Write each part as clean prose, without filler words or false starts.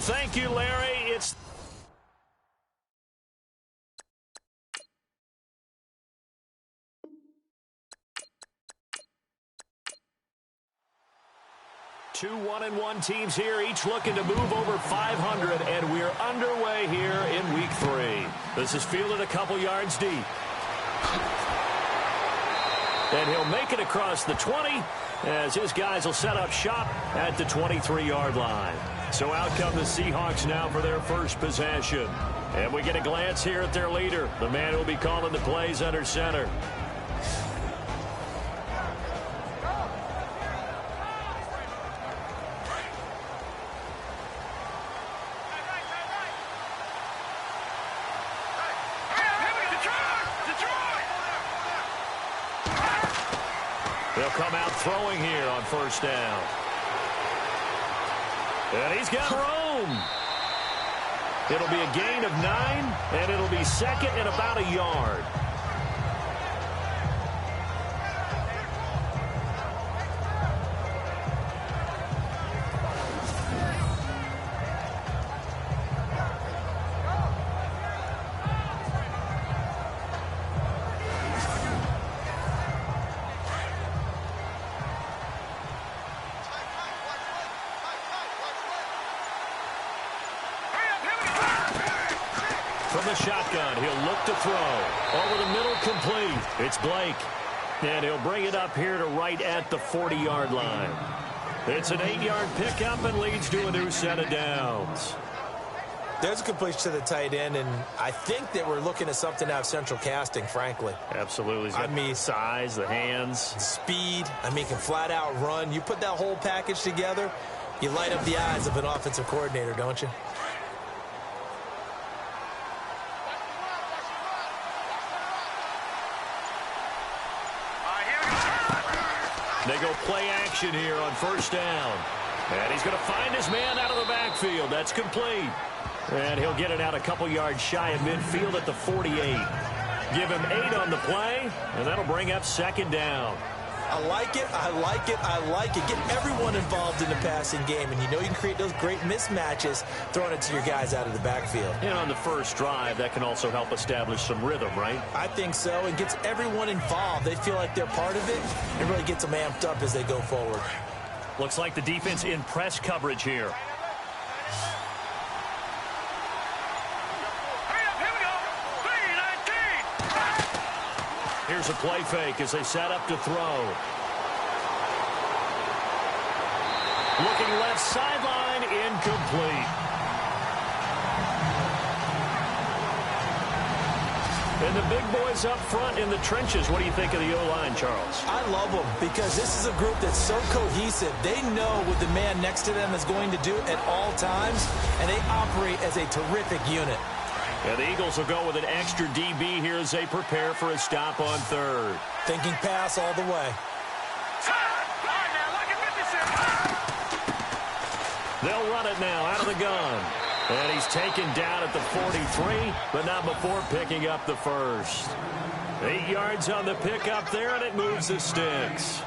Thank you, Larry. It's two 1-1 teams here, each looking to move over 500, and we're underway here in Week 3. This is fielded a couple yards deep. And he'll make it across the 20 as his guys will set up shop at the 23-yard line. So out come the Seahawks now for their first possession. And we get a glance here at their leader, the man who will be calling the plays under center. They'll come out throwing here on first down. And he's got room. It'll be a gain of 9, and it'll be second and about a yard. From the shotgun, he'll look to throw. Over the middle, complete. It's Blake. And he'll bring it up here to right at the 40-yard line. It's an 8-yard pickup and leads to a new set of downs. There's a completion to the tight end, and I think that we're looking at something out of central casting, frankly. Absolutely. I mean, size, the hands. Speed. I mean, can flat out run. You put that whole package together, you light up the eyes of an offensive coordinator, don't you? They go play action here on first down. And he's going to find his man out of the backfield. That's complete. And he'll get it out a couple yards shy of midfield at the 48. Give him 8 on the play, and that'll bring up second down. I like it, I like it, I like it. Get everyone involved in the passing game, and you know you can create those great mismatches throwing it to your guys out of the backfield. And on the first drive, that can also help establish some rhythm, right? I think so. It gets everyone involved. They feel like they're part of it. It really gets them amped up as they go forward. Looks like the defense in press coverage here. Here's a play fake as they set up to throw. Looking left sideline, incomplete. And the big boys up front in the trenches. What do you think of the O-line, Charles? I love them because this is a group that's so cohesive. They know what the man next to them is going to do at all times, and they operate as a terrific unit. And the Eagles will go with an extra DB here as they prepare for a stop on third. Thinking pass all the way. They'll run it now out of the gun. And he's taken down at the 43, but not before picking up the first. 8 yards on the pickup there, and it moves the sticks.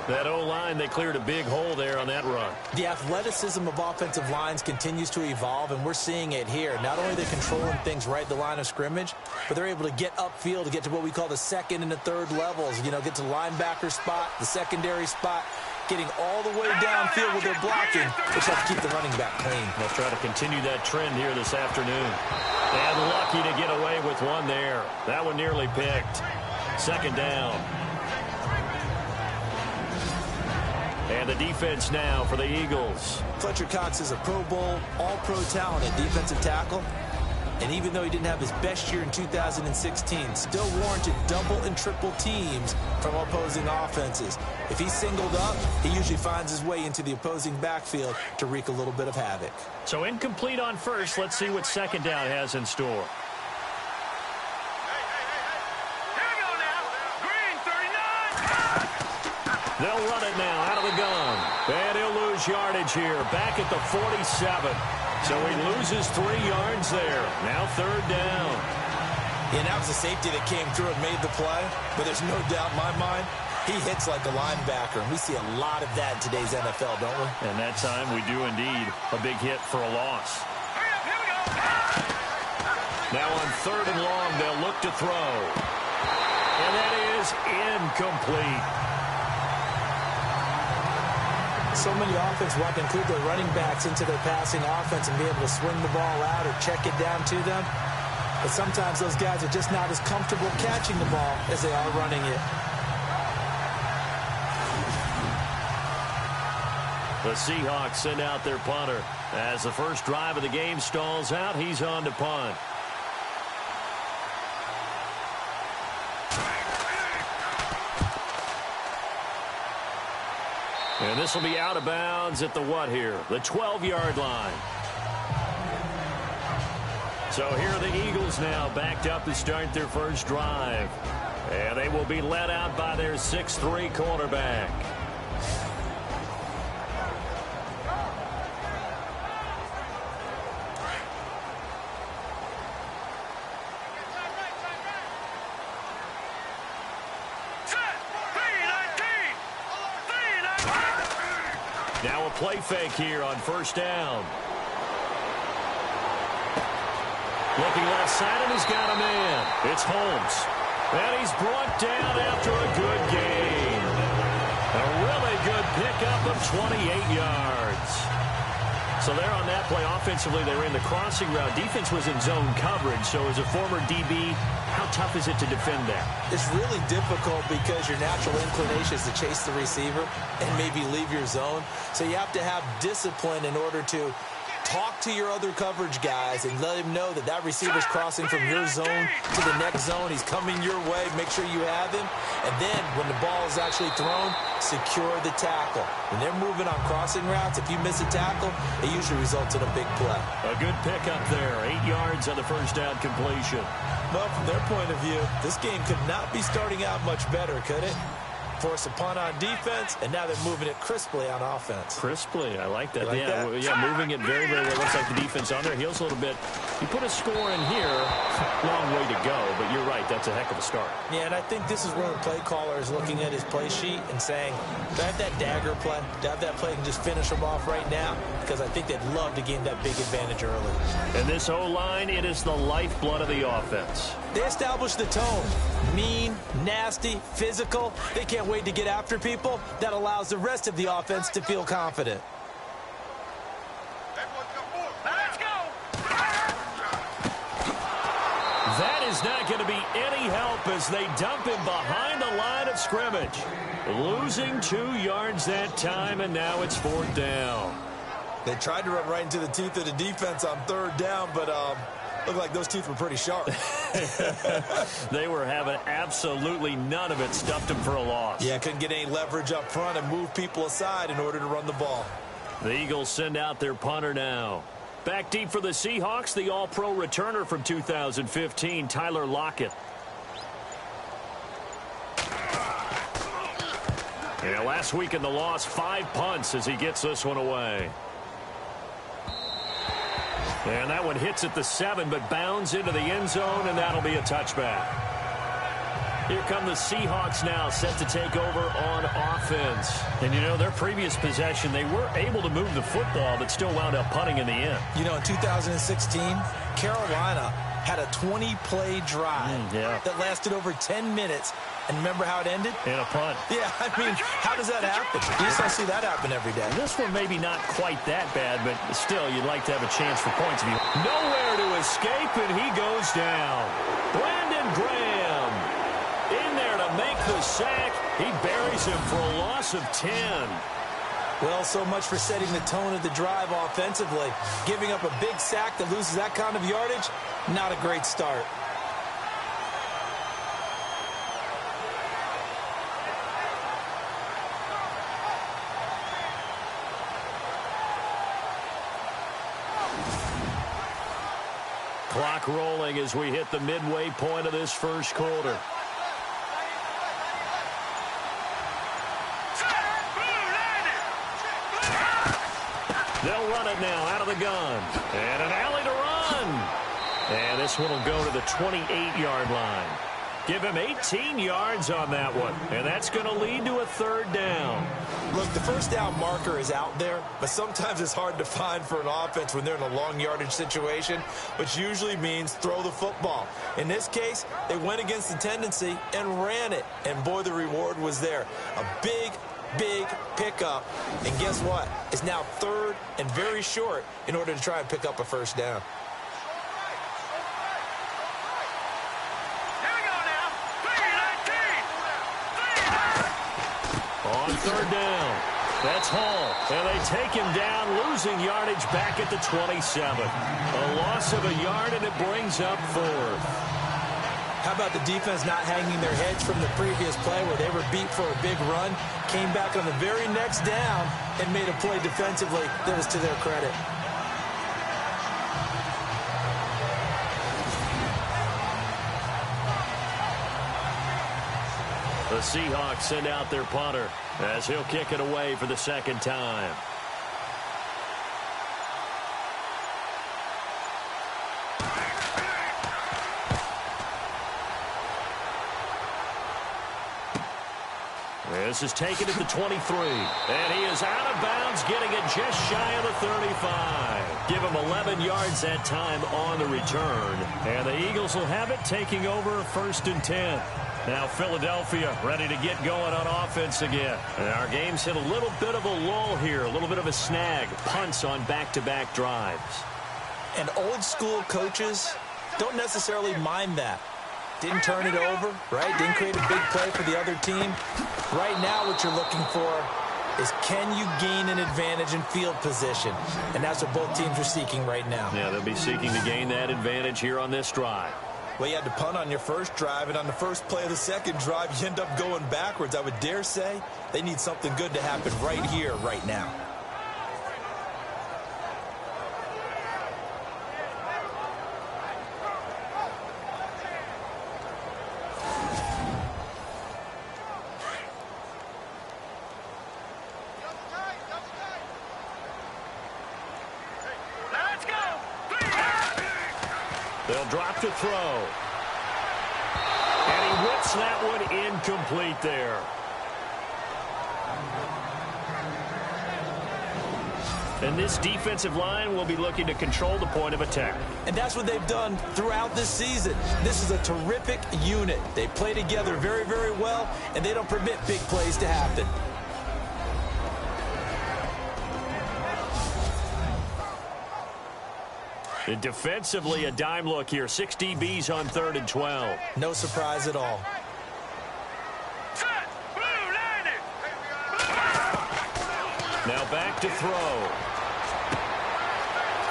That O-line, they cleared a big hole there on that run. The athleticism of offensive lines continues to evolve, and we're seeing it here. Not only are they controlling things right at the line of scrimmage, but they're able to get upfield to get to what we call the second and the third levels. You know, get to the linebacker spot, the secondary spot, getting all the way downfield with their blocking, which helps keep the running back clean. They'll try to continue that trend here this afternoon. And lucky to get away with one there. That one nearly picked. Second down. And the defense now for the Eagles. Fletcher Cox is a Pro Bowl, all-pro talent at defensive tackle. And even though he didn't have his best year in 2016, still warranted double and triple teams from opposing offenses. If he's singled up, he usually finds his way into the opposing backfield to wreak a little bit of havoc. So incomplete on first. Let's see what second down has in store. They'll run it now out of the gun. And he'll lose yardage here. Back at the 47. So he loses 3 yards there. Now third down. Yeah, that was a safety that came through and made the play. But there's no doubt in my mind, He hits like a linebacker, and we see a lot of that in today's NFL, don't we? And that time we do indeed a big hit for a loss. Now on 3rd and long, they'll look to throw. And that is incomplete. So many offenses want to include their running backs into their passing offense and be able to swing the ball out or check it down to them. But sometimes those guys are just not as comfortable catching the ball as they are running it. The Seahawks send out their punter. As the first drive of the game stalls out, he's on to punt. And this will be out of bounds at the what here? The 12-yard line. So here are the Eagles now backed up to start their first drive. And they will be led out by their 6'3" quarterback. Now a play fake here on 1st down. Looking left side, and he's got a man. It's Holmes. And he's brought down after a good gain. A really good pickup of 28 yards. So there on that play, offensively, they ran the crossing route. Defense was in zone coverage. So as a former DB, how tough is it to defend that? It's really difficult because your natural inclination is to chase the receiver and maybe leave your zone. So you have to have discipline in order to talk to your other coverage guys and let him know that that receiver's crossing from your zone to the next zone. He's coming your way. Make sure you have him. And then when the ball is actually thrown, secure the tackle. When they're moving on crossing routes, if you miss a tackle, it usually results in a big play. A good pickup there. 8 yards on the first down completion. Well, from their point of view, this game could not be starting out much better, could it? Force a punt on defense, and now they're moving it crisply on offense. Crisply, I like that. Like yeah, that? Yeah, moving it very, very well. Looks like the defense on their heels a little bit. You put a score in here, long way to go, but you're right, that's a heck of a start. Yeah, and I think this is where the play caller is looking at his play sheet and saying, do I have that dagger play? Do I have that play and just finish them off right now? Because I think they'd love to gain that big advantage early. And this O-line, it is the lifeblood of the offense. They establish the tone. Mean, nasty, physical. They can't wait to get after people. That allows the rest of the offense to feel confident. Let's go. That is not going to be any help as they dump him behind the line of scrimmage. Losing 2 yards that time, and now it's 4th down. They tried to run right into the teeth of the defense on 3rd down, but looked like those teeth were pretty sharp. They were having absolutely none of it. Stuffed him for a loss. Yeah, couldn't get any leverage up front and move people aside in order to run the ball. The Eagles send out their punter now. Back deep for the Seahawks, the all-pro returner from 2015, Tyler Lockett. Yeah, last week in the loss, 5 punts as he gets this one away. And that one hits at the 7, but bounds into the end zone, and that'll be a touchback. Here come the Seahawks now, set to take over on offense. And, you know, their previous possession, they were able to move the football, but still wound up punting in the end. You know, in 2016, Carolina had a 20-play drive that lasted over 10 minutes. And remember how it ended? In a punt. Yeah, I mean, how does that happen? You just don't see that happen every day. This one maybe not quite that bad, but still, you'd like to have a chance for points. Nowhere to escape, and he goes down. Brandon Graham in there to make the sack. He buries him for a loss of 10. Well, so much for setting the tone of the drive offensively. Giving up a big sack that loses that kind of yardage, not a great start. Clock rolling as we hit the midway point of this first quarter. They'll run it now out of the gun. And an alley to run. And this one will go to the 28-yard line. Give him 18 yards on that one, and that's going to lead to a third down. Look, the first down marker is out there, but sometimes it's hard to find for an offense when they're in a long yardage situation, which usually means throw the football. In this case, they went against the tendency and ran it, and boy, the reward was there. A big pickup, and guess what? It's now third and very short in order to try and pick up a first down. On third down, that's Hall, and they take him down, losing yardage back at the 27. A loss of a yard, and it brings up fourth. How about the defense not hanging their heads from the previous play where they were beat for a big run, came back on the very next down, and made a play defensively that was to their credit. The Seahawks send out their punter as he'll kick it away for the second time. This is taken at the 23, and he is out of bounds, getting it just shy of the 35. Give him 11 yards that time on the return, and the Eagles will have it, taking over 1st and 10. Now Philadelphia ready to get going on offense again. And our game's hit a little bit of a lull here, a little bit of a snag. Punts on back-to-back drives. And old school coaches don't necessarily mind that. Didn't turn it over, right? Didn't create a big play for the other team. Right now what you're looking for is, can you gain an advantage in field position? And that's what both teams are seeking right now. Yeah, they'll be seeking to gain that advantage here on this drive. Well, you had to punt on your first drive, and on the first play of the second drive, you end up going backwards. I would dare say they need something good to happen right here, right now. They'll drop to throw. And he whips that one incomplete there. And this defensive line will be looking to control the point of attack. And that's what they've done throughout this season. This is a terrific unit. They play together very, very well, and they don't permit big plays to happen. And defensively, a dime look here. 6 DBs on 3rd and 12. No surprise at all. Now back to throw.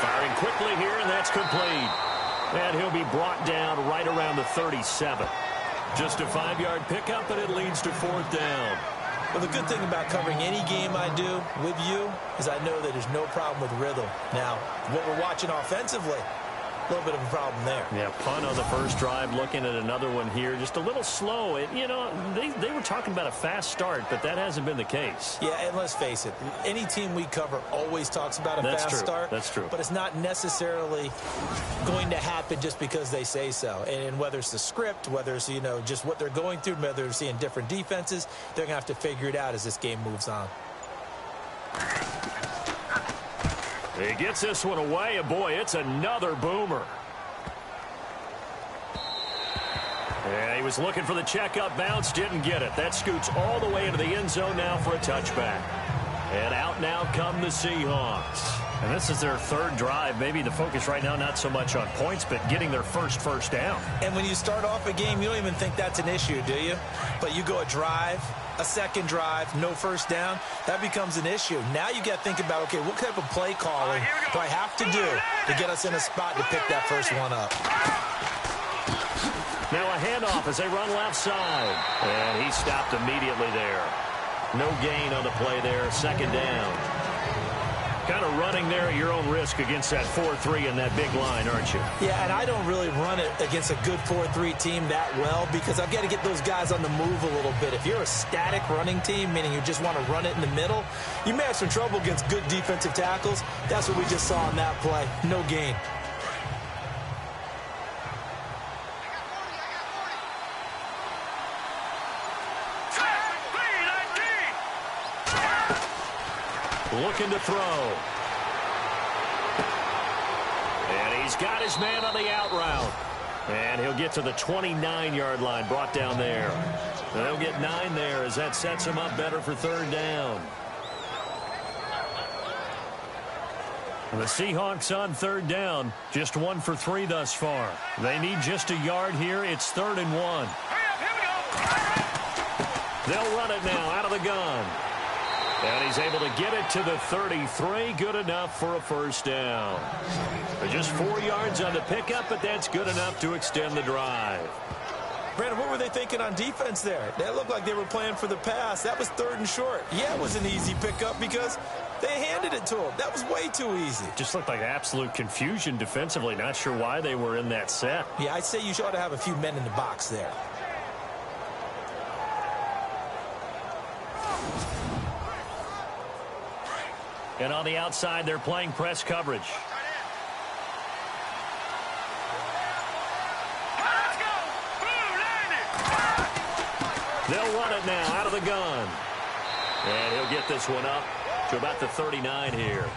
Firing quickly here, and that's complete. And he'll be brought down right around the 37. Just a 5-yard pickup, and it leads to 4th down. Well, the good thing about covering any game I do with you is I know that there's no problem with rhythm. Now, what we're watching offensively, a little bit of a problem there. Yeah, punt on the first drive, looking at another one here. Just a little slow. You know, they were talking about a fast start, but that hasn't been the case. Yeah, and let's face it, any team we cover always talks about a fast start. That's true. But it's not necessarily going to happen just because they say so. And whether it's the script, whether it's, you know, just what they're going through, whether they're seeing different defenses, they're going to have to figure it out as this game moves on. He gets this one away, and boy, it's another boomer. And he was looking for the checkup bounce, didn't get it. That scoots all the way into the end zone now for a touchback. And out now come the Seahawks. And this is their 3rd drive. Maybe the focus right now not so much on points, but getting their first down. And when you start off a game, you don't even think that's an issue, do you? But you go a drive, a second drive, no first down, that becomes an issue. Now you got to think about, okay, what type of play calling do I have to do to get us in a spot to pick that first one up? Now a handoff as they run left side. And he stopped immediately there. No gain on the play there, 2nd down. Kind of running there at your own risk against that 4-3 and that big line, aren't you? Yeah, and I don't really run it against a good 4-3 team that well because I've got to get those guys on the move a little bit. If you're a static running team, meaning you just want to run it in the middle, you may have some trouble against good defensive tackles. That's what we just saw on that play. No gain. looking to throw. And he's got his man on the out route. And he'll get to the 29-yard line, brought down there. They'll get 9 there as that sets him up better for third down. The Seahawks on third down, just 1 for 3 thus far. They need just a yard here. It's 3rd and 1. They'll run it now out of the gun. And he's able to get it to the 33. Good enough for a first down. Just 4 yards on the pickup, but that's good enough to extend the drive. Brandon, what were they thinking on defense there? That looked like they were playing for the pass. That was 3rd and short. Yeah, it was an easy pickup because they handed it to him. That was way too easy. Just looked like absolute confusion defensively. Not sure why they were in that set. Yeah, I'd say you ought to have a few men in the box there. And on the outside, they're playing press coverage. They'll run it now out of the gun. And he'll get this one up to about the 39 here.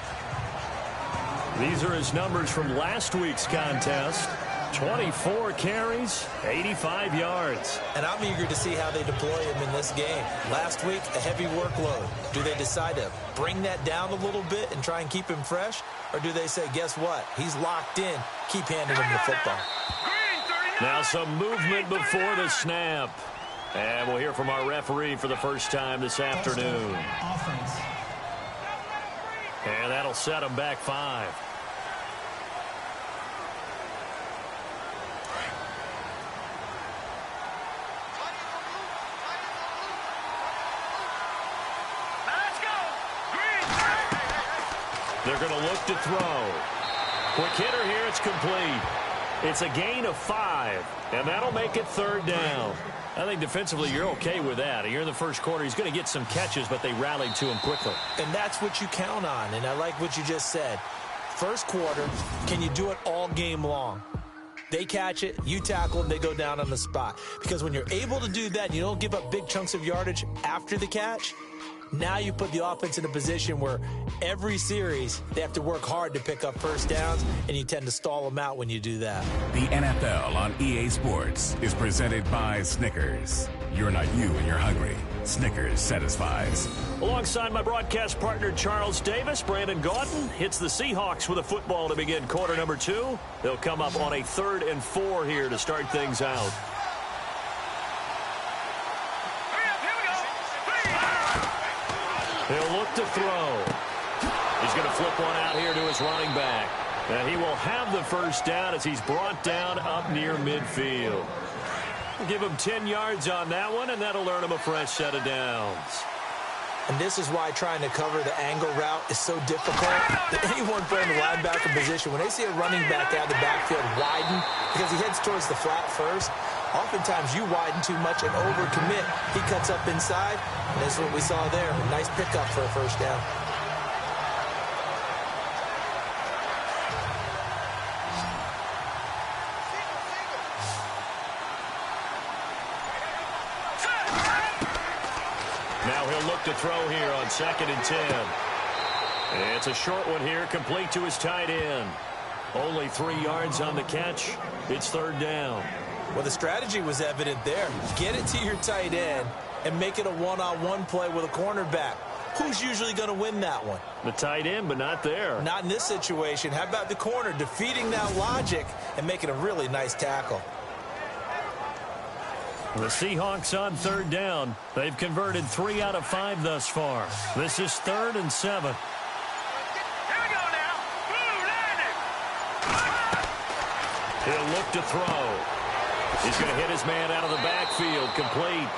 These are his numbers from last week's contest. 24 carries, 85 yards. And I'm eager to see how they deploy him in this game. Last week, a heavy workload. Do they decide to bring that down a little bit and try and keep him fresh? Or do they say, guess what? He's locked in. Keep handing him the football. Now some movement before the snap. And we'll hear from our referee for the first time this afternoon. And that'll set him back 5. They're going to look to throw. Quick hitter here. It's complete. It's a gain of 5, and that'll make it 3rd down. I think defensively you're okay with that. Here in the first quarter, he's going to get some catches, but they rallied to him quickly. And that's what you count on, and I like what you just said. First quarter, can you do it all game long? They catch it, you tackle them, they go down on the spot. Because when you're able to do that and you don't give up big chunks of yardage after the catch, now you put the offense in a position where every series they have to work hard to pick up first downs, and you tend to stall them out when you do that. The NFL on EA Sports is presented by Snickers. You're not you when you're hungry. Snickers satisfies. Alongside my broadcast partner Charles Davis, Brandon Gaudin hits the Seahawks with a football to begin quarter number 2. They'll come up on a 3rd and 4 here to start things out. He'll look to throw. He's going to flip one out here to his running back. And he will have the first down as he's brought down up near midfield. We'll give him 10 yards on that one, and that'll earn him a fresh set of downs. And this is why trying to cover the angle route is so difficult. Anyone playing the linebacker position, when they see a running back out of the backfield widen because he heads towards the flat first, oftentimes you widen too much and overcommit. He cuts up inside, and that's what we saw there. A nice pickup for a first down. Now he'll look to throw here on 2nd and 10. It's a short one here, complete to his tight end. Only 3 yards on the catch. It's 3rd down. Well, the strategy was evident there. Get it to your tight end and make it a one-on-one play with a cornerback. Who's usually going to win that one? The tight end, but not there. Not in this situation. How about the corner defeating that logic and making a really nice tackle? The Seahawks on 3rd down. They've converted 3 out of 5 thus far. This is 3rd and 7. He'll look to throw. He's going to hit his man out of the backfield, complete.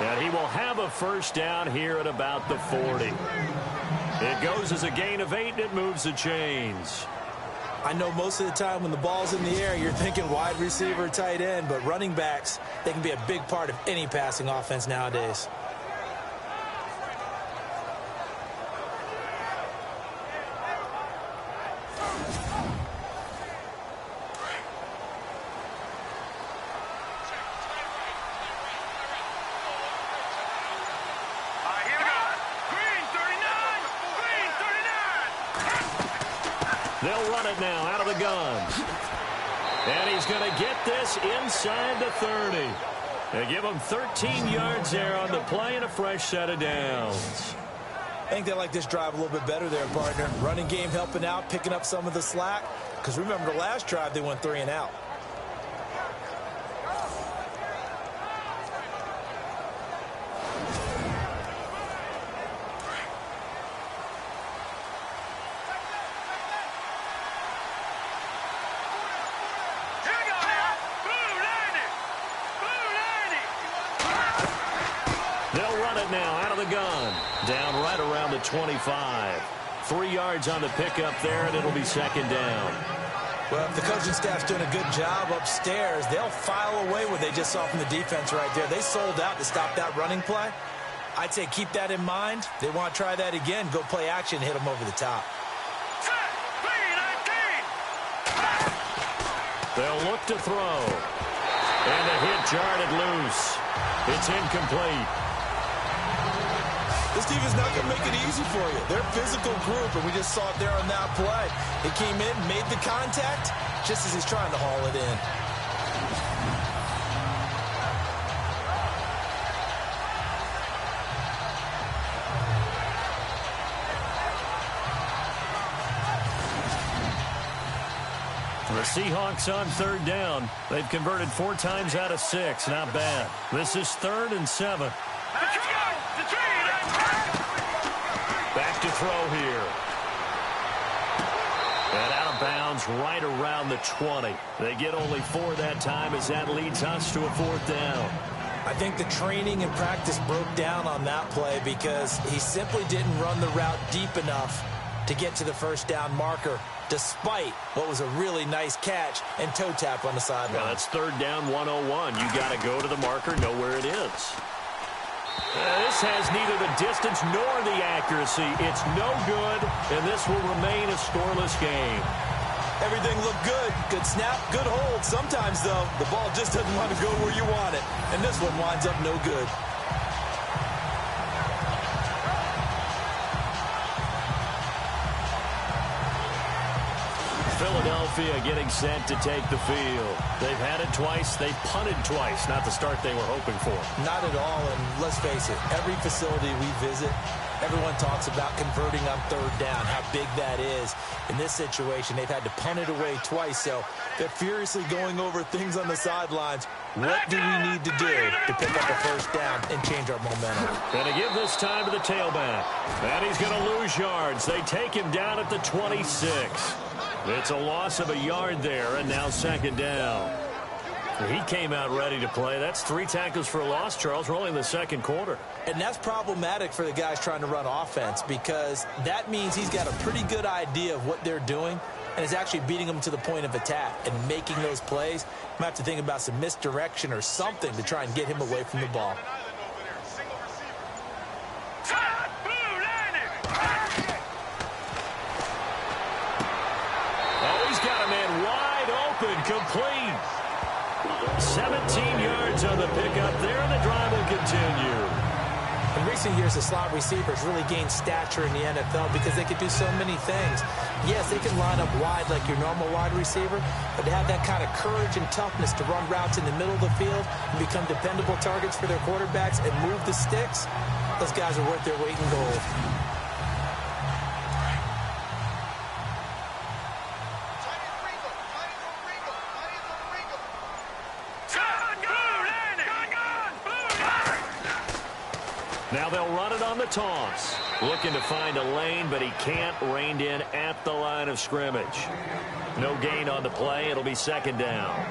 And he will have a first down here at about the 40. It goes as a gain of 8, and it moves the chains. I know most of the time when the ball's in the air, you're thinking wide receiver, tight end, but running backs, they can be a big part of any passing offense nowadays. They'll run it now out of the gun. And he's going to get this inside the 30. They give him 13 yards there on the play and a fresh set of downs. I think they like this drive a little bit better there, partner. Running game helping out, picking up some of the slack. Because remember, the last drive, they went 3 and out. Down right around the 25. 3 yards on the pickup there, and it'll be second down. Well, if the coaching staff's doing a good job upstairs, they'll file away what they just saw from the defense right there. They sold out to stop that running play. I'd say keep that in mind. They want to try that again. Go play action, hit them over the top. They'll look to throw. And the hit jarred it loose. It's incomplete. This defense is not going to make it easy for you. They're a physical group, and we just saw it there on that play. He came in, made the contact, just as he's trying to haul it in. The Seahawks on third down. They've converted 4 times out of 6. Not bad. This is 3rd and 7. Back to throw here. And out of bounds right around the 20. They get only 4 that time as that leads us to a 4th down. I think the training and practice broke down on that play because he simply didn't run the route deep enough to get to the first down marker, despite what was a really nice catch and toe tap on the sideline. Well, that's 3rd down 101. You got to go to the marker, know where it is. This has neither the distance nor the accuracy. It's no good, and this will remain a scoreless game. Everything looked good. Good snap, good hold. Sometimes, though, the ball just doesn't want to go where you want it, and this one winds up no good. Philadelphia getting set to take the field. They've had it twice. They've punted twice. Not the start they were hoping for. Not at all, and let's face it, every facility we visit, everyone talks about converting on 3rd down, how big that is. In this situation, they've had to punt it away twice, so they're furiously going over things on the sidelines. What do we need to do to pick up a 1st down and change our momentum? Going to give this time to the tailback. And he's going to lose yards. They take him down at the 26. It's a loss of a yard there, and now 2nd down. He came out ready to play. That's 3 tackles for a loss, Charles. We're only in the 2nd quarter. And that's problematic for the guys trying to run offense because that means he's got a pretty good idea of what they're doing and is actually beating them to the point of attack and making those plays. Might have to think about some misdirection or something to try and get him away from the ball. Complete. 17 yards on the pickup there, and the drive will continue. In recent years, the slot receivers really gained stature in the NFL because they could do so many things. Yes, they can line up wide like your normal wide receiver, but to have that kind of courage and toughness to run routes in the middle of the field and become dependable targets for their quarterbacks and move the sticks, those guys are worth their weight in gold. Now they'll run it on the toss. Looking to find a lane, but he can't. Reined in at the line of scrimmage. No gain on the play. It'll be 2nd down.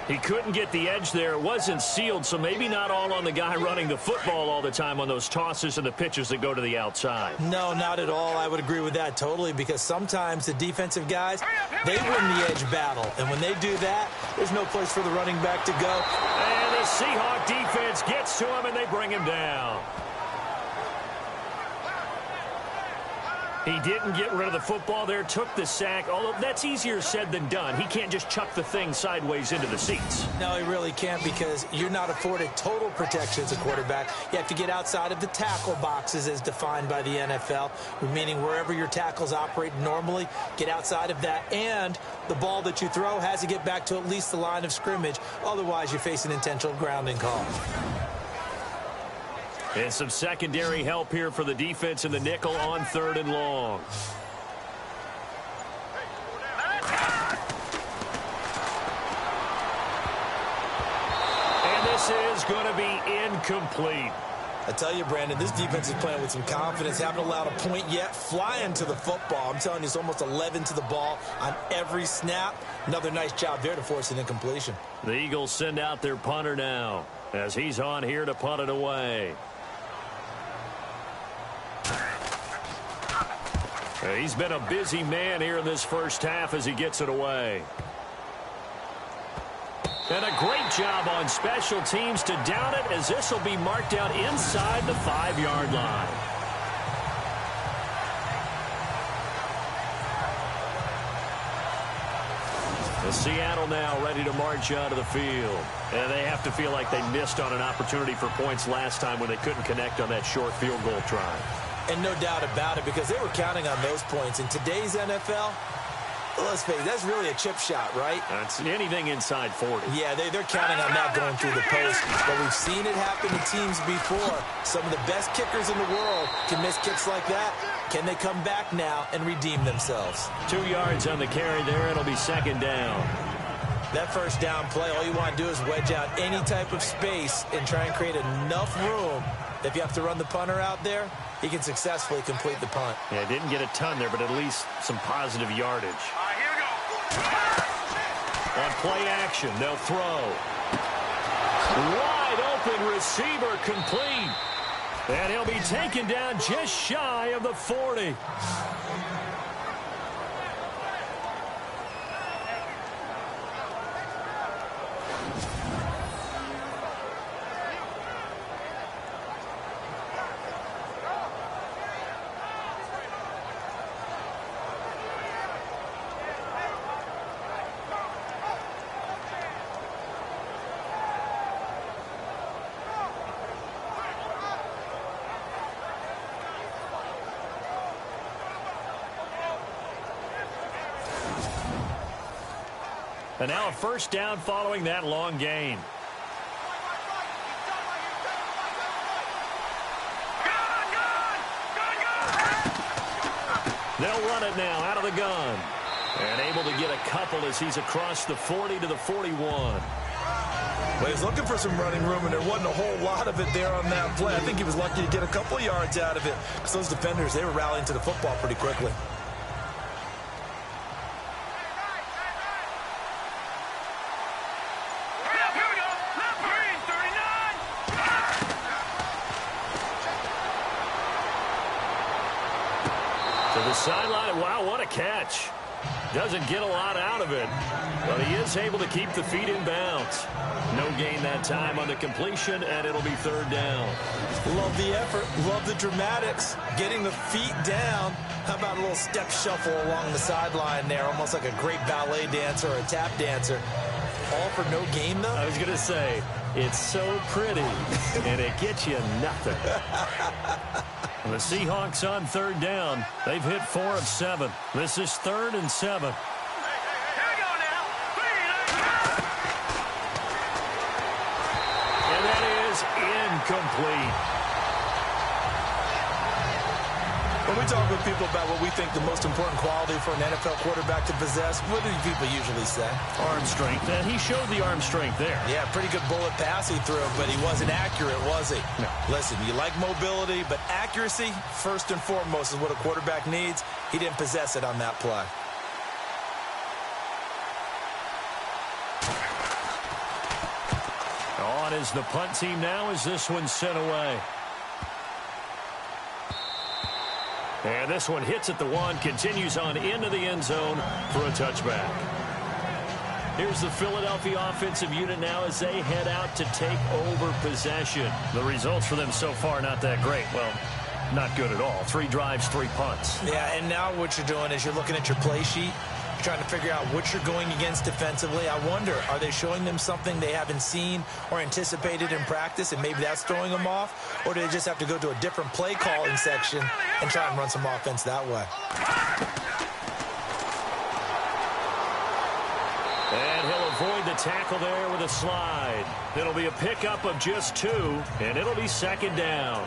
He couldn't get the edge there. It wasn't sealed, so maybe not all on the guy running the football all the time on those tosses and the pitches that go to the outside. No, not at all. I would agree with that totally because sometimes the defensive guys, they win the edge battle. And when they do that, there's no place for the running back to go. And the Seahawk defense gets to him, and they bring him down. He didn't get rid of the football there, took the sack, although that's easier said than done. He can't just chuck the thing sideways into the seats. No, he really can't, because you're not afforded total protection as a quarterback. You have to get outside of the tackle boxes as defined by the NFL, meaning wherever your tackles operate normally, get outside of that, and the ball that you throw has to get back to at least the line of scrimmage. Otherwise, you face an intentional grounding call. And some secondary help here for the defense in the nickel on 3rd and long. And this is going to be incomplete. I tell you, Brandon, this defense is playing with some confidence. Haven't allowed a point yet. Flying to the football. I'm telling you, it's almost 11 to the ball on every snap. Another nice job there to force an incompletion. The Eagles send out their punter now as he's on here to punt it away. He's been a busy man here in this first half as he gets it away. And a great job on special teams to down it, as this will be marked out inside the 5-yard line. The Seattle now ready to march out of the field. And they have to feel like they missed on an opportunity for points last time when they couldn't connect on that short field goal try. And no doubt about it, because they were counting on those points. In today's NFL, let's face it, that's really a chip shot, right? That's anything inside 40. Yeah, they're counting on that going through the post. But we've seen it happen to teams before. Some of the best kickers in the world can miss kicks like that. Can they come back now and redeem themselves? 2 yards on the carry there. It'll be 2nd down. That first down play, all you want to do is wedge out any type of space and try and create enough room. If you have to run the punter out there, he can successfully complete the punt. Yeah, didn't get a ton there, but at least some positive yardage. All right, here we go. On play action, they'll throw. Wide open receiver complete. And he'll be taken down just shy of the 40. And now a first down following that long gain. They'll run it now out of the gun. And able to get a couple as he's across the 40 to the 41. Well, he was looking for some running room, and there wasn't a whole lot of it there on that play. I think he was lucky to get a couple yards out of it, because those defenders, they were rallying to the football pretty quickly. Sideline. Wow, what a catch. Doesn't get a lot out of it, but he is able to keep the feet in bounds. No gain that time on the completion, and it'll be 3rd down. Love the effort. Love the dramatics. Getting the feet down. How about a little step shuffle along the sideline there, almost like a great ballet dancer or a tap dancer. All for no gain, though? I was going to say, it's so pretty, and it gets you nothing. The Seahawks on 3rd down. They've hit 4 of 7. This is 3rd and 7. Here we go now. And that is incomplete. When we talk with people about what we think the most important quality for an NFL quarterback to possess, what do people usually say? Arm strength. And he showed the arm strength there. Yeah, pretty good bullet pass he threw, but he wasn't accurate, was he? No. Listen, you like mobility, but accuracy, first and foremost, is what a quarterback needs. He didn't possess it on that play. On is the punt team now as this one's sent away. And this one hits at the 1, continues on into the end zone for a touchback. Here's the Philadelphia offensive unit now as they head out to take over possession. The results for them so far not that great. Well, Not good at all. 3 drives, 3 punts. Yeah, and now what you're doing is you're looking at your play sheet. You're trying to figure out what you're going against defensively. I wonder, are they showing them something they haven't seen or anticipated in practice, and maybe that's throwing them off? Or do they just have to go to a different play calling section and try and run some offense that way? And he'll avoid the tackle there with a slide. It'll be a pickup of just 2, and it'll be second down.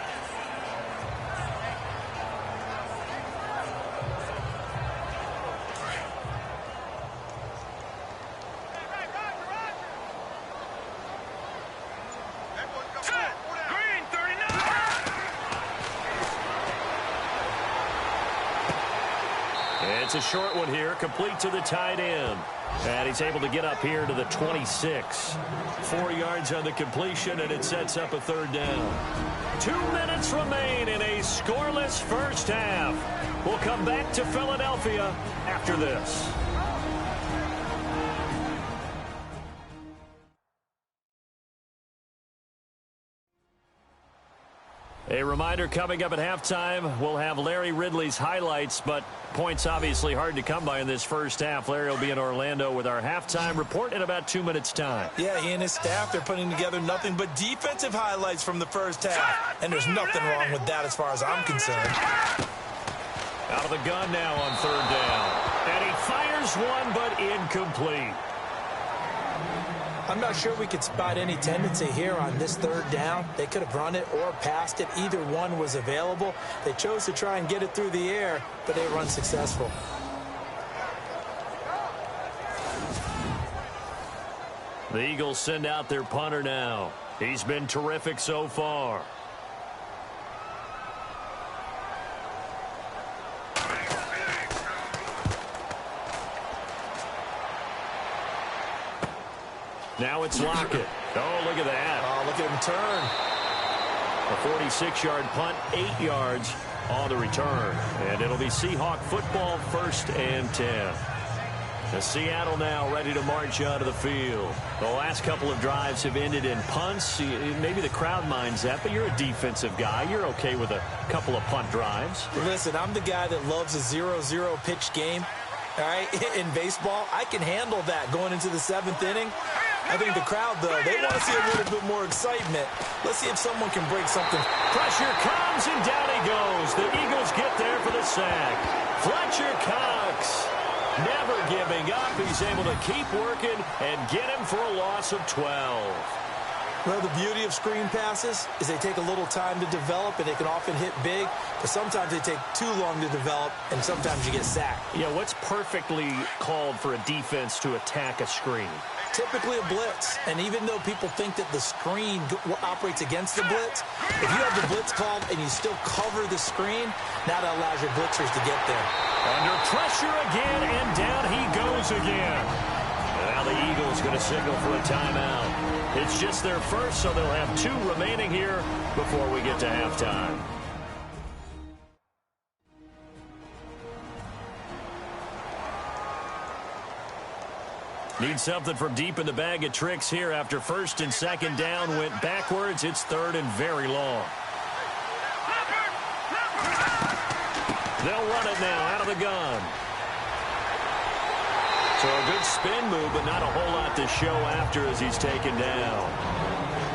It's a short one here, complete to the tight end. And he's able to get up here to the 26. 4 yards on the completion, and it sets up a third down. 2 minutes remain in a scoreless first half. We'll come back to Philadelphia after this. A reminder, coming up at halftime, we'll have Larry Ridley's highlights, but points obviously hard to come by in this first half. Larry will be in Orlando with our halftime report in about 2 minutes' time. Yeah, he and his staff, they're putting together nothing but defensive highlights from the first half, and there's nothing wrong with that as far as I'm concerned. Out of the gun now on third down. And he fires one, but incomplete. I'm not sure we could spot any tendency here on this third down. They could have run it or passed it. Either one was available. They chose to try and get it through the air, but they were unsuccessful. The Eagles send out their punter now. He's been terrific so far. Now it's Lockett. Oh, look at that. Oh, look at him turn. A 46-yard punt, 8 yards on the return. And it'll be Seahawk football, 1st and 10. The Seattle now ready to march out of the field. The last couple of drives have ended in punts. Maybe the crowd minds that, but you're a defensive guy. You're okay with a couple of punt drives. Listen, I'm the guy that loves a 0-0 pitch game. All right, in baseball, I can handle that going into the 7th inning. I think the crowd, though, they want to see a little bit more excitement. Let's see if someone can break something. Pressure comes, and down he goes. The Eagles get there for the sack. Fletcher Cox, never giving up. He's able to keep working and get him for a loss of 12. Well, the beauty of screen passes is they take a little time to develop, and they can often hit big, but sometimes they take too long to develop, and sometimes you get sacked. Yeah, what's perfectly called for a defense to attack a screen? Typically a blitz, and even though people think that the screen operates against the blitz, if you have the blitz called and you still cover the screen, now that allows your blitzers to get there. Under pressure again, and down he goes again. Now the Eagles going to signal for a timeout. It's just their first, so they'll have 2 remaining here before we get to halftime. Need something from deep in the bag of tricks here after 1st and 2nd down went backwards. It's 3rd and very long. They'll run it now out of the gun. So a good spin move, but not a whole lot to show after as he's taken down.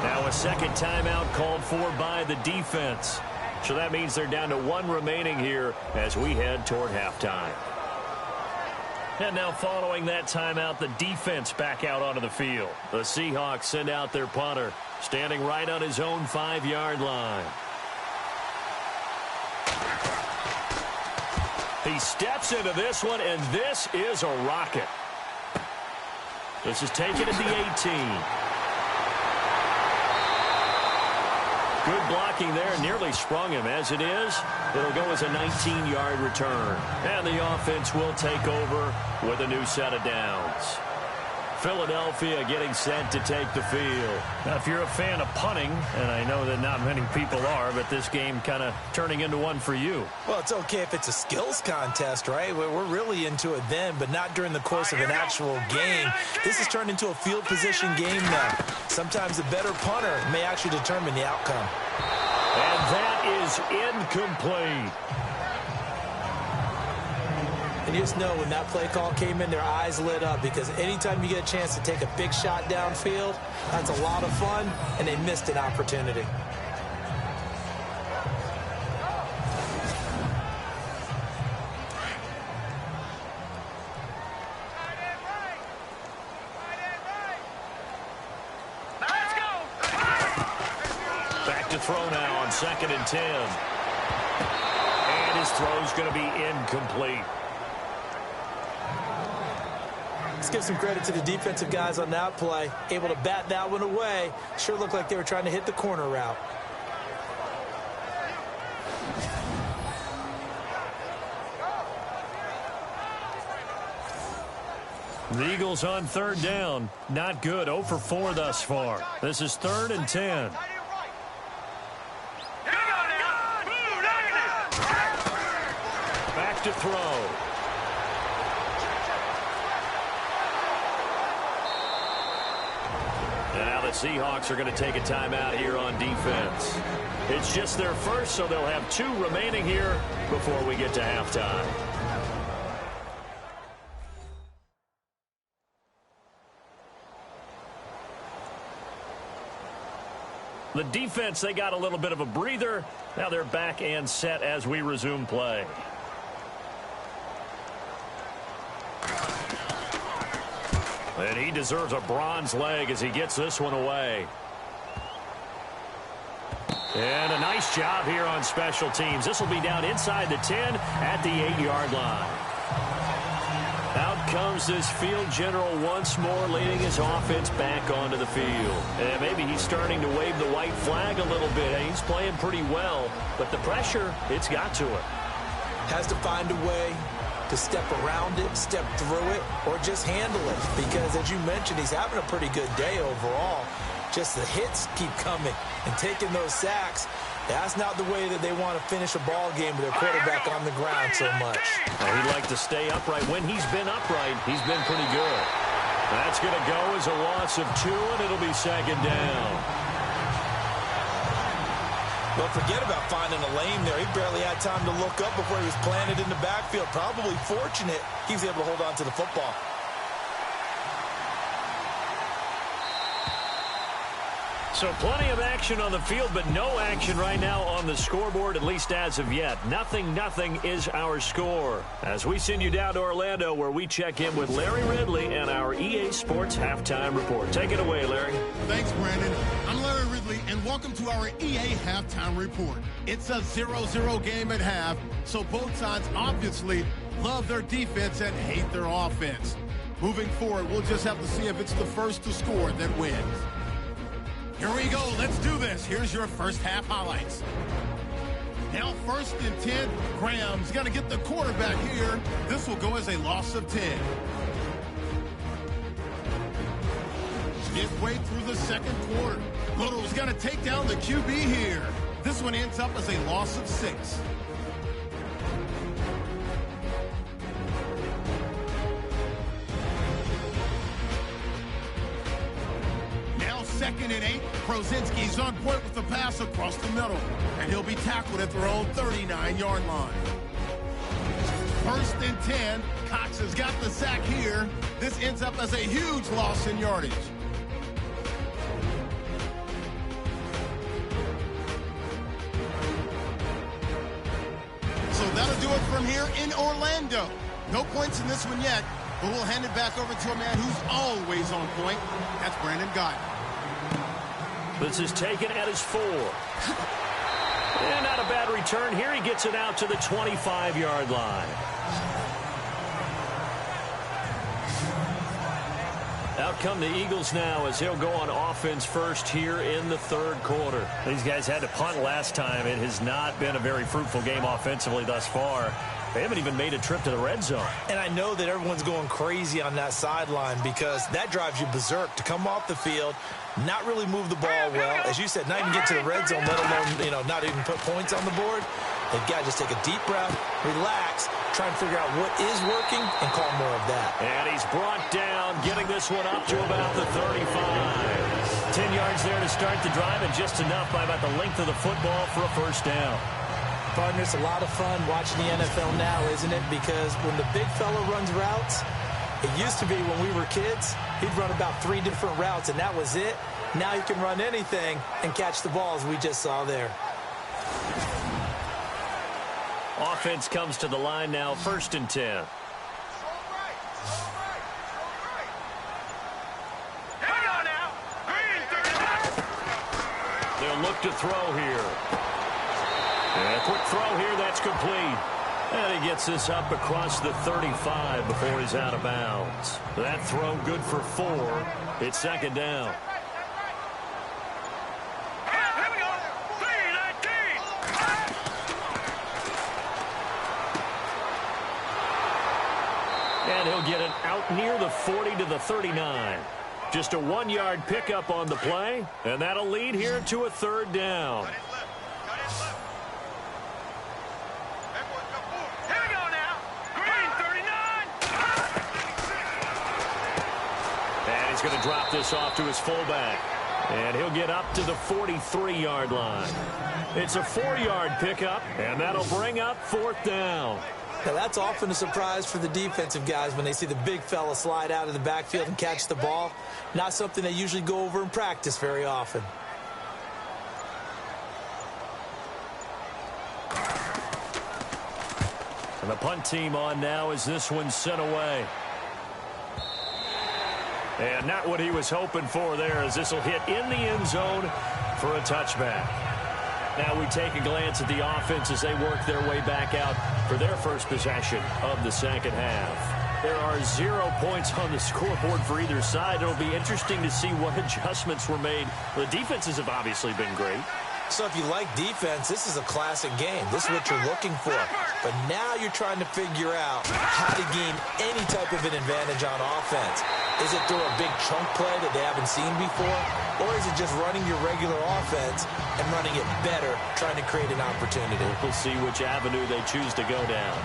Now a second timeout called for by the defense. So that means they're down to 1 remaining here as we head toward halftime. And now following that timeout, the defense back out onto the field. The Seahawks send out their punter, standing right on his own 5-yard line. He steps into this one, and this is a rocket. This is taken at the 18. Good blocking there, nearly sprung him. As it is, it'll go as a 19-yard return. And the offense will take over with a new set of downs. Philadelphia getting set to take the field. Now, if you're a fan of punting, and I know that not many people are, but this game kind of turning into one for you. Well, it's okay if it's a skills contest, right? We're really into it then, but not during the course of an actual game. This has turned into a field position game now. Sometimes the better punter may actually determine the outcome. And that is incomplete. And you just know when that play call came in, their eyes lit up, because anytime you get a chance to take a big shot downfield, that's a lot of fun, and they missed an opportunity. Back to throw now on 2nd and 10. And his throw's going to be incomplete. Let's give some credit to the defensive guys on that play. Able to bat that one away. Sure looked like they were trying to hit the corner route. The Eagles on 3rd down. Not good. 0 for 4 thus far. This is 3rd and 10. Back to throw. And now the Seahawks are going to take a timeout here on defense. It's just their first, so they'll have 2 remaining here before we get to halftime. The defense, they got a little bit of a breather. Now they're back and set as we resume play. And he deserves a bronze leg as he gets this one away. And a nice job here on special teams. This will be down inside the 10 at the 8-yard line. Out comes this field general once more, leading his offense back onto the field. And maybe he's starting to wave the white flag a little bit. He's playing pretty well, but the pressure, it's got to it. Has to find a way to step around it, step through it, or just handle it. Because, as you mentioned, he's having a pretty good day overall. Just the hits keep coming and taking those sacks. That's not the way that they want to finish a ball game with their quarterback on the ground so much. He'd like to stay upright. When he's been upright, he's been pretty good. That's going to go as a loss of 2, and it'll be 2nd down. Well, forget about finding a lane there. He barely had time to look up before he was planted in the backfield. Probably fortunate he was able to hold on to the football. So plenty of action on the field, but no action right now on the scoreboard, at least as of yet. 0-0 is our score. As we send you down to Orlando, where we check in with Larry Ridley and our EA Sports Halftime Report. Take it away, Larry. Thanks, Brandon. I'm Larry Ridley, and welcome to our EA Halftime Report. It's a 0-0 game at half, so both sides obviously love their defense and hate their offense. Moving forward, we'll just have to see if it's the first to score that wins. Here we go. Let's do this. Here's your first half highlights. Now 1st and 10. Graham's got to get the quarterback here. This will go as a loss of 10. Midway through the 2nd quarter. Little's got to take down the QB here. This one ends up as a loss of 6. Now 2nd and 8. Prozinski's on point with the pass across the middle, and he'll be tackled at their own 39-yard line. 1st and 10. Cox has got the sack here. This ends up as a huge loss in yardage. So that'll do it from here in Orlando. No points in this one yet, but we'll hand it back over to a man who's always on point. That's Brandon Guy. This is taken at his 4. And not a bad return here. He gets it out to the 25-yard line. Out come the Eagles now as he'll go on offense first here in the 3rd quarter. These guys had to punt last time. It has not been a very fruitful game offensively thus far. They haven't even made a trip to the red zone. And I know that everyone's going crazy on that sideline because that drives you berserk to come off the field, not really move the ball well. As you said, not even get to the red zone, let alone, not even put points on the board. They've got to just take a deep breath, relax, try and figure out what is working, and call more of that. And he's brought down, getting this one up to about the 35. 10 yards there to start the drive, and just enough by about the length of the football for a first down. Partner, it's a lot of fun watching the NFL now, isn't it? Because when the big fella runs routes, it used to be when we were kids, he'd run about 3 different routes, and that was it. Now he can run anything and catch the ball, as we just saw there. Offense comes to the line now, 1st and 10. They'll look to throw here. And a quick throw here, that's complete. And he gets this up across the 35 before he's out of bounds. That throw good for 4. It's 2nd down. And he'll get it out near the 40 to the 39. Just a 1-yard pickup on the play, and that'll lead here to a 3rd down. And he's going to drop this off to his fullback. And he'll get up to the 43-yard line. It's a 4-yard pickup, and that'll bring up 4th down. Now, that's often a surprise for the defensive guys when they see the big fella slide out of the backfield and catch the ball. Not something they usually go over in practice very often. And the punt team on now as this one's sent away. And not what he was hoping for there, as this will hit in the end zone for a touchback. Now we take a glance at the offense as they work their way back out for their first possession of the second half. There are 0 points on the scoreboard for either side. It'll be interesting to see what adjustments were made. The defenses have obviously been great. So if you like defense, this is a classic game. This is what you're looking for. But now you're trying to figure out how to gain any type of an advantage on offense. Is it through a big chunk play that they haven't seen before? Or is it just running your regular offense and running it better, trying to create an opportunity? We'll see which avenue they choose to go down.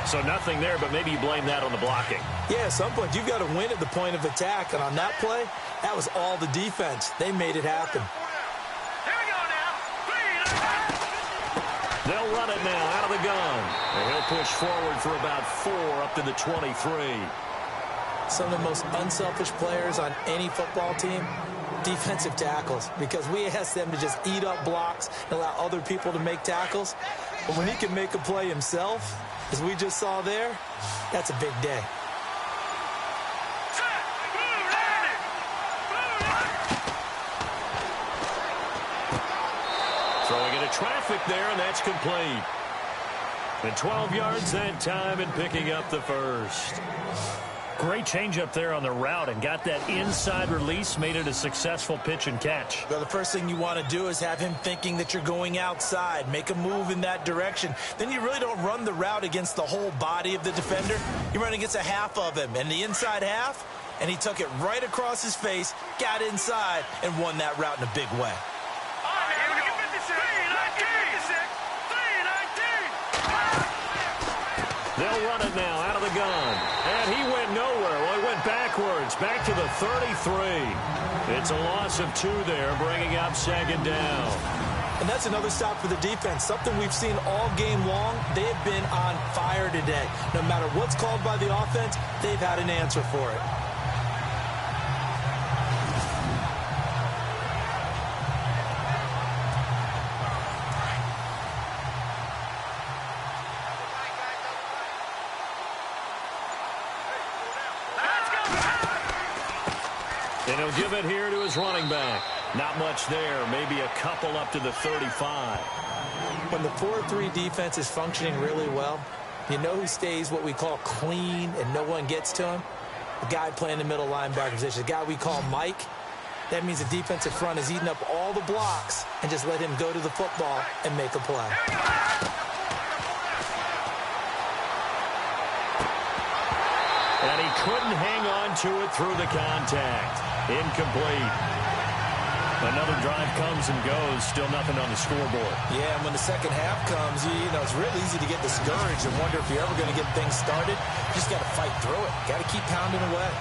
So nothing there, but maybe you blame that on the blocking. Yeah, at some point you've got to win at the point of attack. And on that play, that was all the defense. They made it happen. They'll run it now out of the gun. And he'll push forward for about 4 up to the 23. Some of the most unselfish players on any football team, defensive tackles, because we ask them to just eat up blocks and allow other people to make tackles. But when he can make a play himself, as we just saw there, that's a big day. Throwing into traffic there, and that's complete. And 12 yards that time and picking up the first. Great change up there on the route and got that inside release, made it a successful pitch and catch. Well, the first thing you want to do is have him thinking that you're going outside, make a move in that direction. Then you really don't run the route against the whole body of the defender. You run against a half of him, and the inside half, and he took it right across his face, got inside, and won that route in a big way. They'll run it now out of the gun. And he went nowhere. Well, he went backwards, back to the 33. It's a loss of 2 there, bringing up 2nd down. And that's another stop for the defense, something we've seen all game long. They have been on fire today. No matter what's called by the offense, they've had an answer for it. And he'll give it here to his running back. Not much there, maybe a couple up to the 35. When the 4-3 defense is functioning really well, you know who stays what we call clean and no one gets to him? The guy playing the middle linebacker position, the guy we call Mike. That means the defensive front is eating up all the blocks and just let him go to the football and make a play. And he couldn't hang on to it through the contact. Incomplete. Another drive comes and goes. Still nothing on the scoreboard. Yeah, and when the second half comes, you know, it's real easy to get discouraged and wonder if you're ever going to get things started. You just got to fight through it. Got to keep pounding away.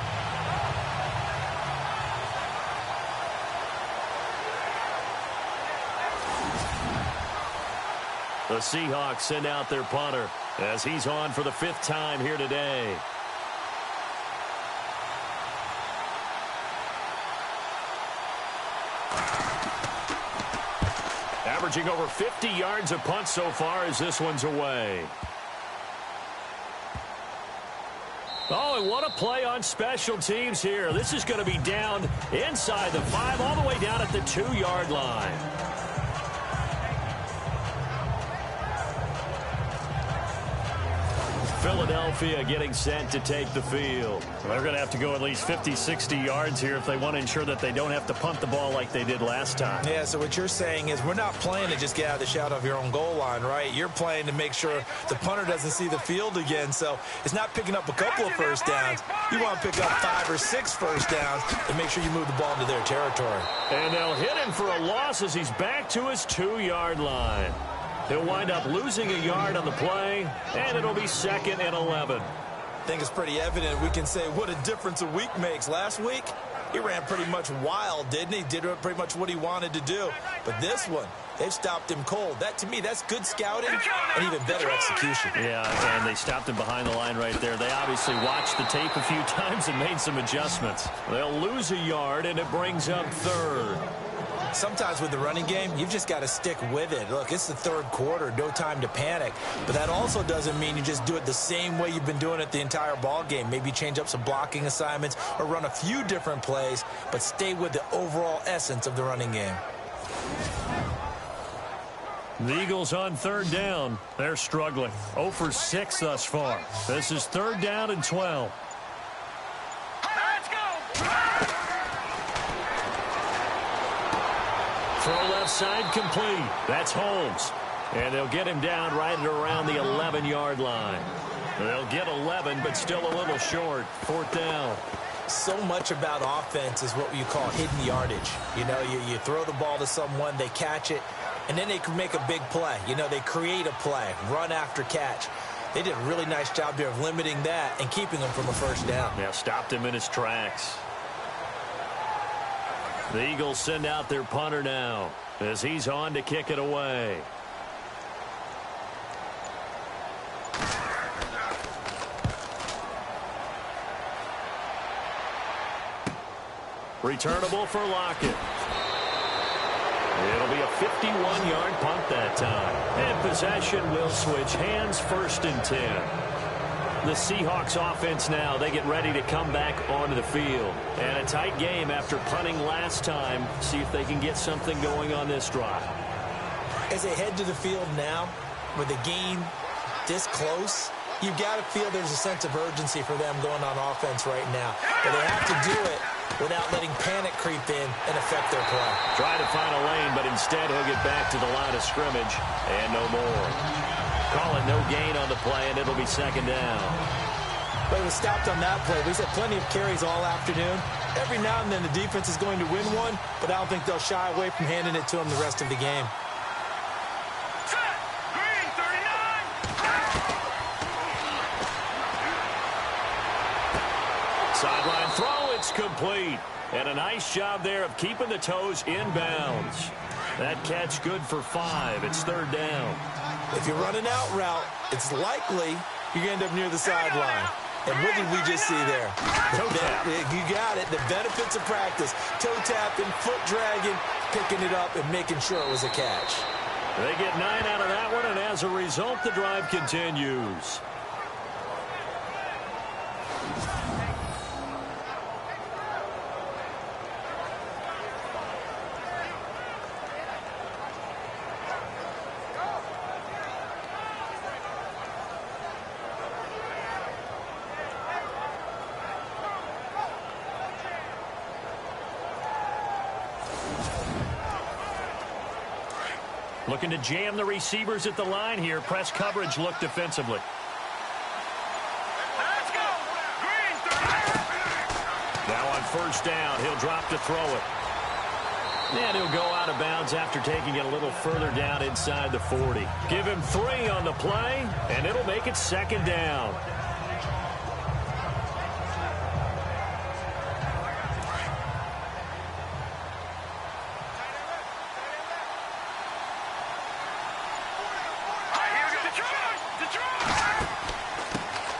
The Seahawks send out their punter as he's on for the 5th time here today. Averaging over 50 yards a punt so far as this one's away. Oh, and what a play on special teams here. This is going to be down inside the 5, all the way down at the 2-yard line. Philadelphia getting set to take the field. They're going to have to go at least 50, 60 yards here if they want to ensure that they don't have to punt the ball like they did last time. Yeah, so what you're saying is we're not playing to just get out of the shadow of your own goal line, right? You're playing to make sure the punter doesn't see the field again. So it's not picking up a couple of first downs. You want to pick up 5 or 6 first downs and make sure you move the ball into their territory. And they'll hit him for a loss as he's back to his 2-yard line. He'll wind up losing a yard on the play, and it'll be 2nd and 11. I think it's pretty evident. We can say what a difference a week makes. Last week, he ran pretty much wild, didn't he? Did pretty much what he wanted to do. But this one, they've stopped him cold. That, to me, that's good scouting and even better execution. Yeah, and they stopped him behind the line right there. They obviously watched the tape a few times and made some adjustments. They'll lose a yard, and it brings up 3rd. Sometimes with the running game, you've just got to stick with it. Look, it's the 3rd quarter, no time to panic. But that also doesn't mean you just do it the same way you've been doing it the entire ball game. Maybe change up some blocking assignments or run a few different plays, but stay with the overall essence of the running game. The Eagles on 3rd down. They're struggling. 0 for 6 thus far. This is 3rd down and 12. Let's go! Throw left side complete. That's Holmes. And they'll get him down right at around the 11-yard line. They'll get 11, but still a little short. 4th down. So much about offense is what you call hidden yardage. You know, you throw the ball to someone, they catch it, and then they can make a big play. You know, they create a play, run after catch. They did a really nice job there of limiting that and keeping him from a first down. Yeah, stopped him in his tracks. The Eagles send out their punter now as he's on to kick it away. Returnable for Lockett. It'll be a 51-yard punt that time. And possession will switch hands, 1st and 10. The Seahawks offense now, they get ready to come back onto the field. And a tight game after punting last time. See if they can get something going on this drive. As they head to the field now, with the game this close, you've got to feel there's a sense of urgency for them going on offense right now. But they have to do it without letting panic creep in and affect their play. Trying to find a lane, but instead he'll get back to the line of scrimmage and no more. Call it no gain on the play, and it'll be 2nd down. But it was stopped on that play. We've had plenty of carries all afternoon. Every now and then the defense is going to win one, but I don't think they'll shy away from handing it to them the rest of the game. Set! Green 39! Sideline throw, it's complete. And a nice job there of keeping the toes inbounds. That catch good for 5. It's 3rd down. If you run an out route, it's likely you're going to end up near the sideline. And what did we just see there? Toe tap. You got it. The benefits of practice. Toe tapping, foot dragging, picking it up, and making sure it was a catch. They get 9 out of that one, and as a result, the drive continues. Looking to jam the receivers at the line here. Press coverage look defensively. Let's go! Green 39! Now on 1st down, he'll drop to throw it. And he'll go out of bounds after taking it a little further down inside the 40. Give him 3 on the play, and it'll make it 2nd down.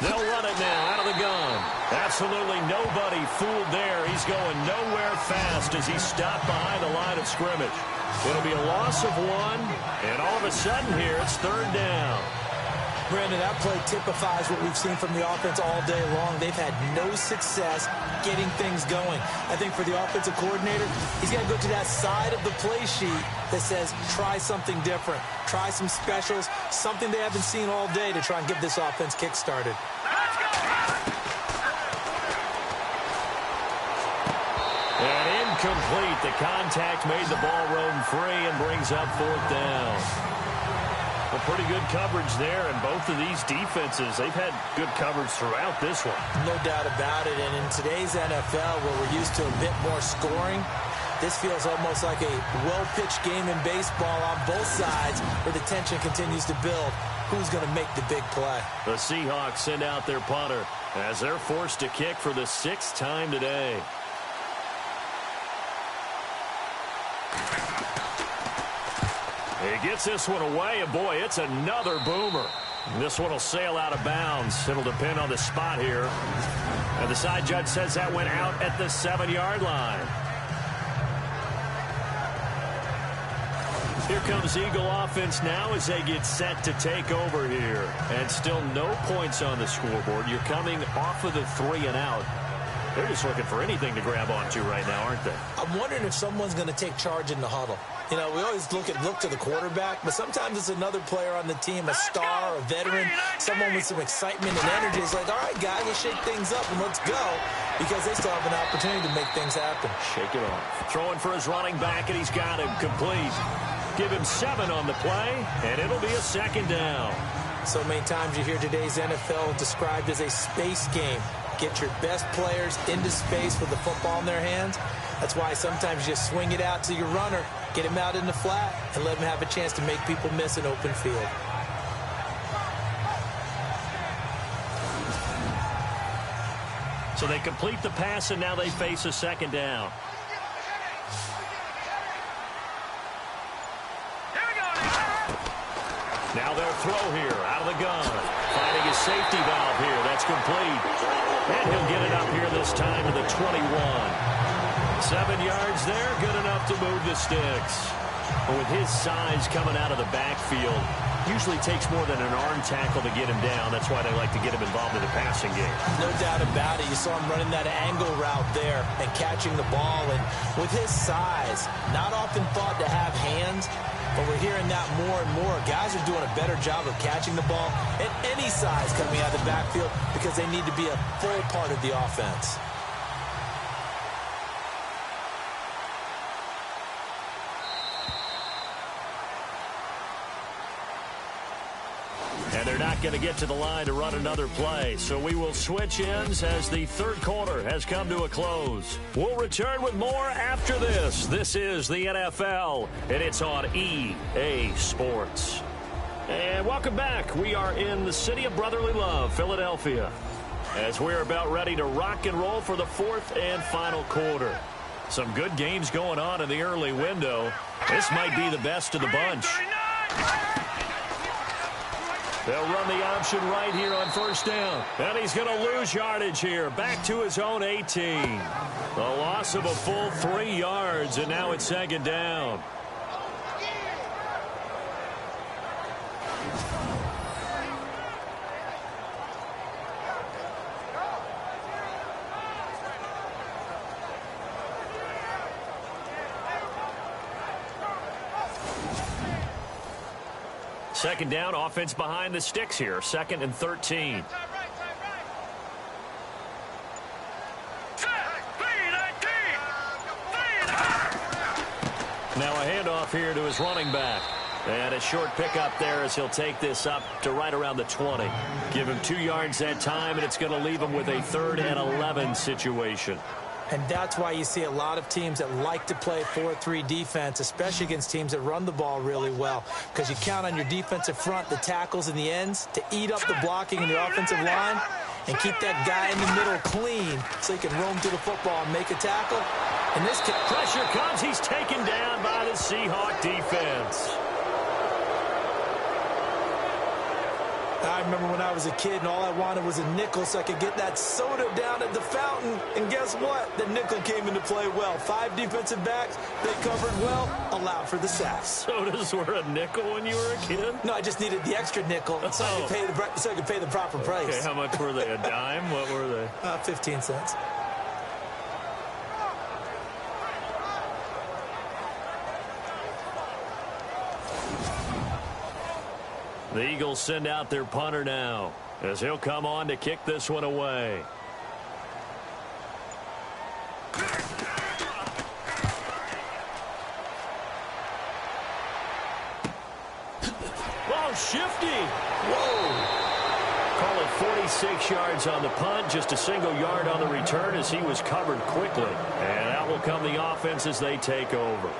They'll run it now out of the gun. Absolutely nobody fooled there. He's going nowhere fast as he's stopped behind the line of scrimmage. It'll be a loss of 1, and all of a sudden here it's 3rd down. Brandon, that play typifies what we've seen from the offense all day long. They've had no success getting things going. I think for the offensive coordinator, he's got to go to that side of the play sheet that says try something different, try some specials, something they haven't seen all day to try and get this offense kick-started. And incomplete. The contact made the ball roam free and brings up 4th down. Well, pretty good coverage there, and both of these defenses, they've had good coverage throughout this one. No doubt about it, and in today's NFL, where we're used to a bit more scoring, this feels almost like a well-pitched game in baseball on both sides where the tension continues to build. Who's going to make the big play? The Seahawks send out their punter as they're forced to kick for the 6th time today. He gets this one away, and boy, it's another boomer. This one will sail out of bounds. It'll depend on the spot here. And the side judge says that went out at the 7-yard line. Here comes Eagle offense now as they get set to take over here. And still no points on the scoreboard. You're coming off of the 3 and out. They're just looking for anything to grab onto right now, aren't they? I'm wondering if someone's going to take charge in the huddle. You know, we always look to the quarterback, but sometimes it's another player on the team, a star, a veteran, someone with some excitement and energy. It's like, all right, guys, let's shake things up and let's go, because they still have an opportunity to make things happen. Shake it off. Throwing for his running back, and he's got him complete. Give him 7 on the play, and it'll be a 2nd down. So many times you hear today's NFL described as a space game. Get your best players into space with the football in their hands. That's why sometimes you just swing it out to your runner, get him out in the flat, and let him have a chance to make people miss an open field. So they complete the pass, and now they face a 2nd down. Now they'll throw here out of the gun. Finding his safety valve here. That's complete. And he'll get it up here this time to the 21. 7 yards there. Good enough to move the sticks. But with his size coming out of the backfield, usually takes more than an arm tackle to get him down. That's why they like to get him involved in the passing game. No doubt about it. You saw him running that angle route there and catching the ball. And with his size, not often thought to have hands, but we're hearing that more and more. Guys are doing a better job of catching the ball at any size coming out of the backfield because they need to be a full part of the offense. And they're not going to get to the line to run another play. So we will switch ends as the 3rd quarter has come to a close. We'll return with more after this. This is the NFL, and it's on EA Sports. And welcome back. We are in the city of brotherly love, Philadelphia, as we're about ready to rock and roll for the 4th and final quarter. Some good games going on in the early window. This might be the best of the bunch. They'll run the option right here on 1st down. And he's going to lose yardage here. Back to his own 18. A loss of a full 3 yards, and now it's 2nd down. Second down, offense behind the sticks here. 2nd and 13. Now a handoff here to his running back. And a short pickup there as he'll take this up to right around the 20. Give him 2 yards that time, and it's going to leave him with a 3rd and 11 situation. And that's why you see a lot of teams that like to play 4-3 defense, especially against teams that run the ball really well, because you count on your defensive front, the tackles and the ends, to eat up the blocking in the offensive line and keep that guy in the middle clean so he can roam through the football and make a tackle. And this pressure comes. He's taken down by the Seahawk defense. I remember when I was a kid and all I wanted was a nickel so I could get that soda down at the fountain. And guess what? The nickel came into play well. 5 defensive backs, they covered well, allowed for the sacks. Sodas were a nickel when you were a kid? No, I just needed the extra nickel so I could pay the proper price. Okay, how much were they? A dime? What were they? 15 cents. The Eagles send out their punter now as he'll come on to kick this one away. Oh, shifty. Whoa. Call it 46 yards on the punt, just a single yard on the return as he was covered quickly. And out will come the offense as they take over.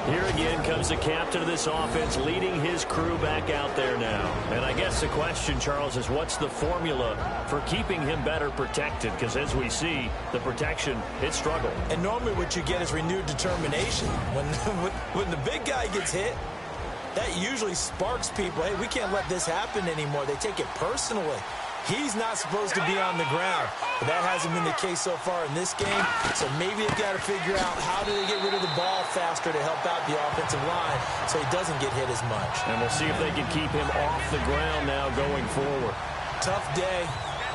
Here again comes the captain of this offense leading his crew back out there now. And I guess the question, Charles, is what's the formula for keeping him better protected? Because as we see, the protection, it struggled. And normally what you get is renewed determination. When the big guy gets hit, that usually sparks people. Hey, we can't let this happen anymore. They take it personally. He's not supposed to be on the ground. But that hasn't been the case so far in this game. So maybe they've got to figure out how do they get rid of the ball faster to help out the offensive line so he doesn't get hit as much. And we'll see if they can keep him off the ground now going forward. Tough day,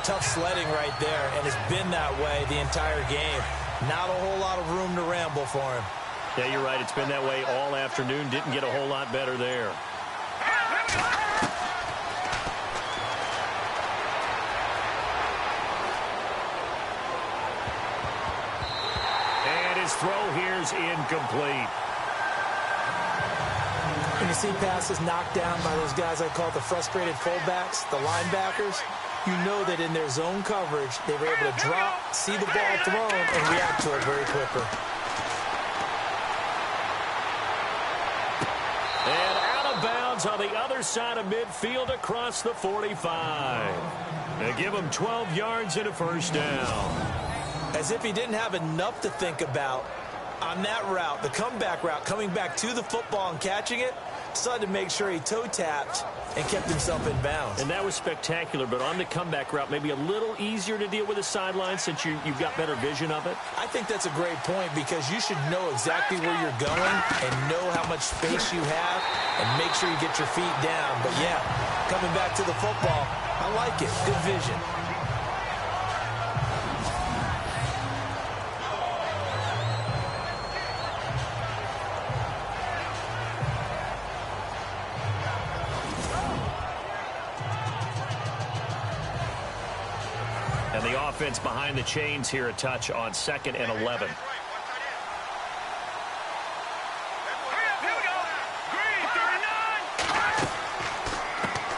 tough sledding right there, and it's been that way the entire game. Not a whole lot of room to ramble for him. Yeah, you're right. It's been that way all afternoon. Didn't get a whole lot better there. Throw here's incomplete. When you see passes knocked down by those guys I call the frustrated fullbacks, the linebackers, you know that in their zone coverage, they were able to drop, see the ball thrown, and react to it very quickly. And out of bounds on the other side of midfield across the 45. They give him 12 yards and a first down. As if he didn't have enough to think about on that route, the comeback route, coming back to the football and catching it, decided to make sure he toe-tapped and kept himself in bounds. And that was spectacular, but on the comeback route, maybe a little easier to deal with the sideline since you've got better vision of it? I think that's a great point because you should know exactly where you're going and know how much space you have and make sure you get your feet down. But, yeah, coming back to the football, I like it. Good vision. And the offense behind the chains here a touch on 2nd and 11.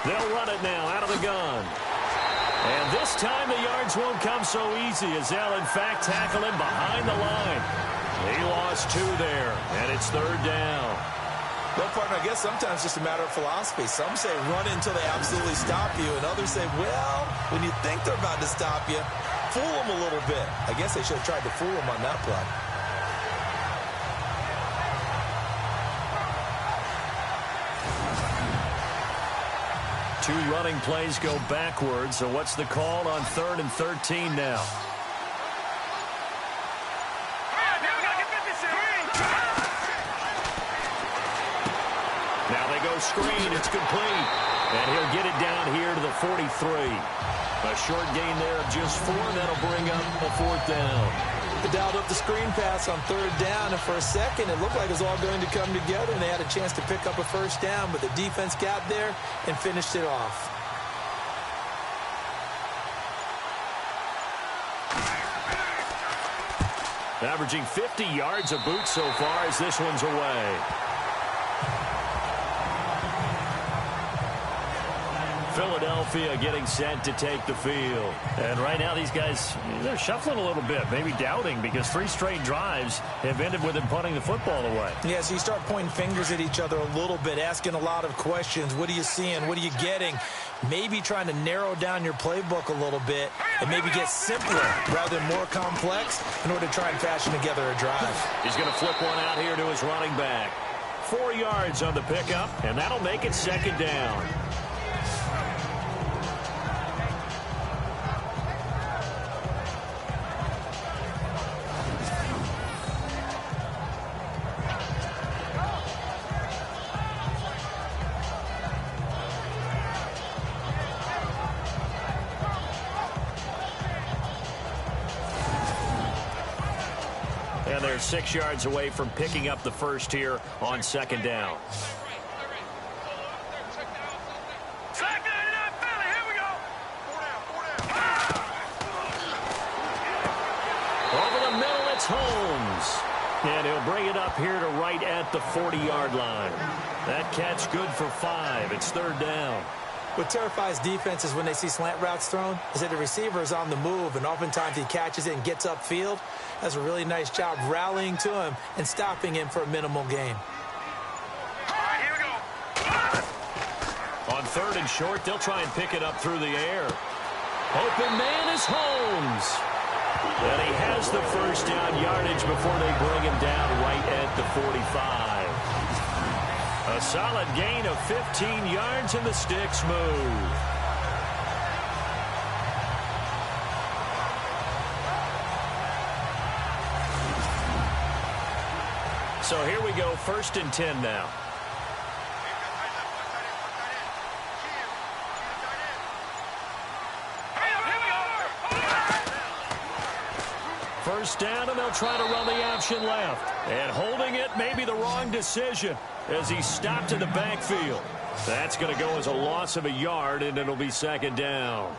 They'll run it now out of the gun. And this time the yards won't come so easy as they'll in fact tackle him behind the line. He lost 2 there, and it's 3rd down. Well, partner, I guess sometimes it's just a matter of philosophy. Some say run until they absolutely stop you, and others say, well, when you think they're about to stop you, fool them a little bit. I guess they should have tried to fool them on that play. Two running plays go backwards, so what's the call on 3rd and 13 now? Now they go screen. It's complete. And he'll get it down here to the 43. A short gain there of just 4. That'll bring up a 4th down. They dialed up the screen pass on 3rd down, and for a second it looked like it was all going to come together, and they had a chance to pick up a first down, but the defense got there and finished it off. Averaging 50 yards a boot so far as this one's away. Philadelphia getting set to take the field. And right now these guys, they're shuffling a little bit, maybe doubting, because 3 straight drives have ended with them punting the football away. Yeah, so you start pointing fingers at each other a little bit, asking a lot of questions. What are you seeing? What are you getting? Maybe trying to narrow down your playbook a little bit and maybe get simpler rather than more complex in order to try and fashion together a drive. He's going to flip one out here to his running back. 4 yards on the pickup, and that'll make it second down. And they're 6 yards away from picking up the first here on second down. Over the middle, it's Holmes. And he'll bring it up here to right at the 40-yard line. That catch good for 5. It's third down. What terrifies defenses when they see slant routes thrown is that the receiver is on the move, and oftentimes he catches it and gets upfield. Does a really nice job rallying to him and stopping him for a minimal gain. On third and short, they'll try and pick it up through the air. Open man is Holmes. And he has the first down yardage before they bring him down right at the 45. A solid gain of 15 yards, and the sticks move. So here we go, 1st and 10 now. First down, and they'll try to run the option left. And holding it may be the wrong decision as he stopped in the backfield. That's going to go as a loss of a yard, and it'll be second down.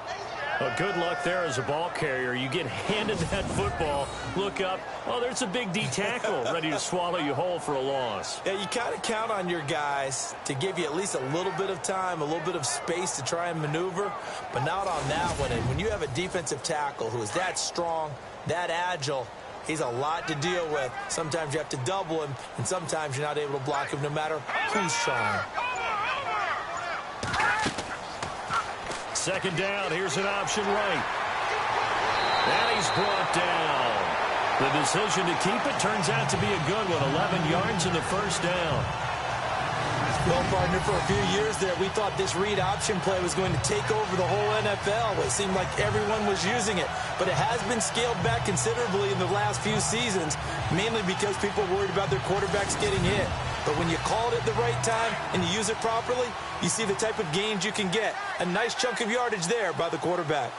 Well, good luck there as a ball carrier. You get handed that football, look up, oh, there's a big D tackle ready to swallow you whole for a loss. Yeah, you kind of count on your guys to give you at least a little bit of time, a little bit of space to try and maneuver, but not on that one. And when you have a defensive tackle who is that strong, that agile, he's a lot to deal with. Sometimes you have to double him, and sometimes you're not able to block him no matter who's trying. Second down, here's an option right. And he's brought down. The decision to keep it turns out to be a good one. 11 yards in the first down. Well, partner, for a few years there, we thought this read option play was going to take over the whole NFL. It seemed like everyone was using it. But it has been scaled back considerably in the last few seasons, mainly because people are worried about their quarterbacks getting hit. But when you call it at the right time and you use it properly, you see the type of gains you can get. A nice chunk of yardage there by the quarterback.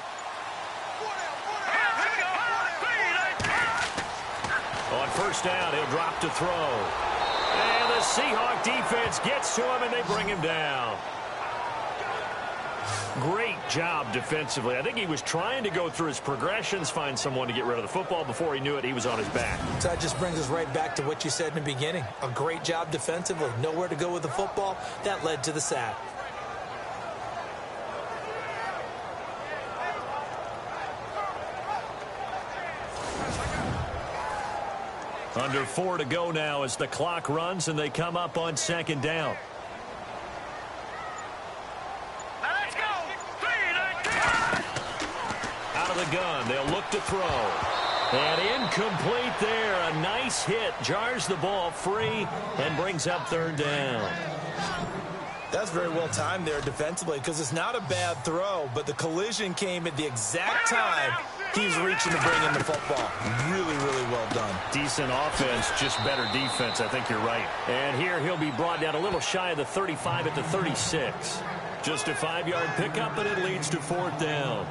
On first down, he'll drop to throw. And the Seahawk defense gets to him, and they bring him down. Great job defensively. I think he was trying to go through his progressions, find someone to get rid of the football. Before he knew it, he was on his back. So that just brings us right back to what you said in the beginning. A great job defensively. Nowhere to go with the football. That led to the sack. Under 4 to go now as the clock runs, and they come up on second down. Out of the gun, they'll look to throw. And incomplete there. A nice hit. Jars the ball free and brings up third down. That's very well timed there defensively, because it's not a bad throw, but the collision came at the exact time he's reaching to bring in the football. Really, really well done. Decent offense, just better defense. I think you're right. And here he'll be brought down a little shy of the 35 at the 36. Just a 5-yard pickup, and it leads to fourth down.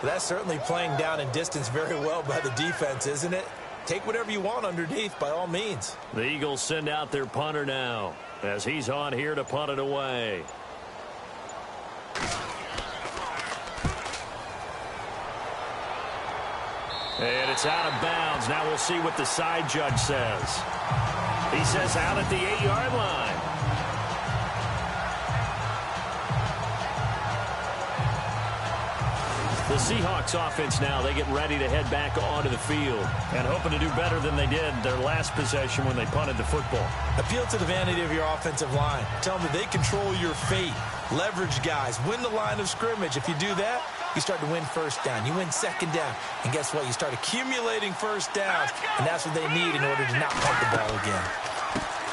That's certainly playing down in distance very well by the defense, isn't it? Take whatever you want underneath, by all means. The Eagles send out their punter now as he's on here to punt it away. And it's out of bounds. Now we'll see what the side judge says. He says out at the 8-yard line. The Seahawks offense now, they get ready to head back onto the field. And hoping to do better than they did their last possession when they punted the football. Appeal to the vanity of your offensive line. Tell them that they control your fate. Leverage guys. Win the line of scrimmage. If you do that, you start to win first down. You win second down. And guess what? You start accumulating first downs. And that's what they need in order to not punt the ball again.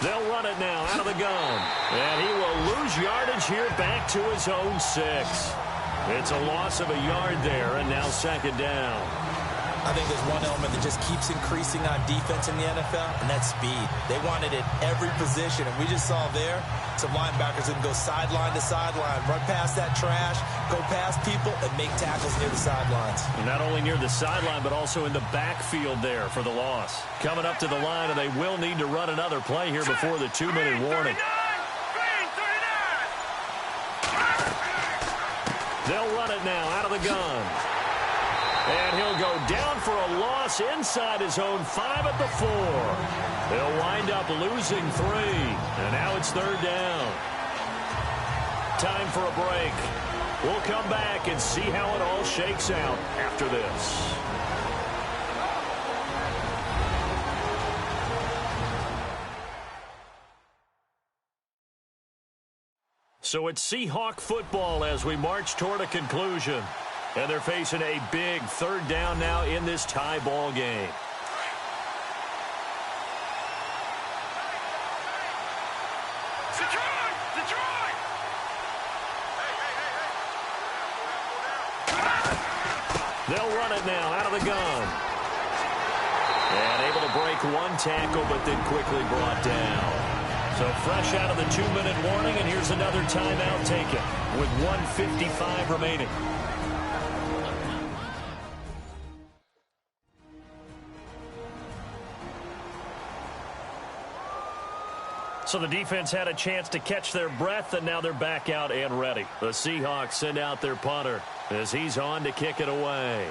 They'll run it now out of the gun. And he will lose yardage here back to his own 6. It's a loss of a yard there, and now second down. I think there's one element that just keeps increasing on defense in the NFL, and that's speed. They want it at every position, and we just saw there some linebackers that can go sideline to sideline, run past that trash, go past people, and make tackles near the sidelines. Not only near the sideline, but also in the backfield there for the loss. Coming up to the line, and they will need to run another play here before the 2-minute warning. They'll run it now out of the gun. And he'll go down for a loss inside his own 5 at the 4. They'll wind up losing 3. And now it's third down. Time for a break. We'll come back and see how it all shakes out after this. So it's Seahawk football as we march toward a conclusion. And they're facing a big third down now in this tie ball game. Detroit! They'll run it now out of the gun. And able to break one tackle, but then quickly brought down. So fresh out of the 2-minute warning, and here's another timeout taken with 1:55 remaining. So the defense had a chance to catch their breath, and now they're back out and ready. The Seahawks send out their punter as he's on to kick it away.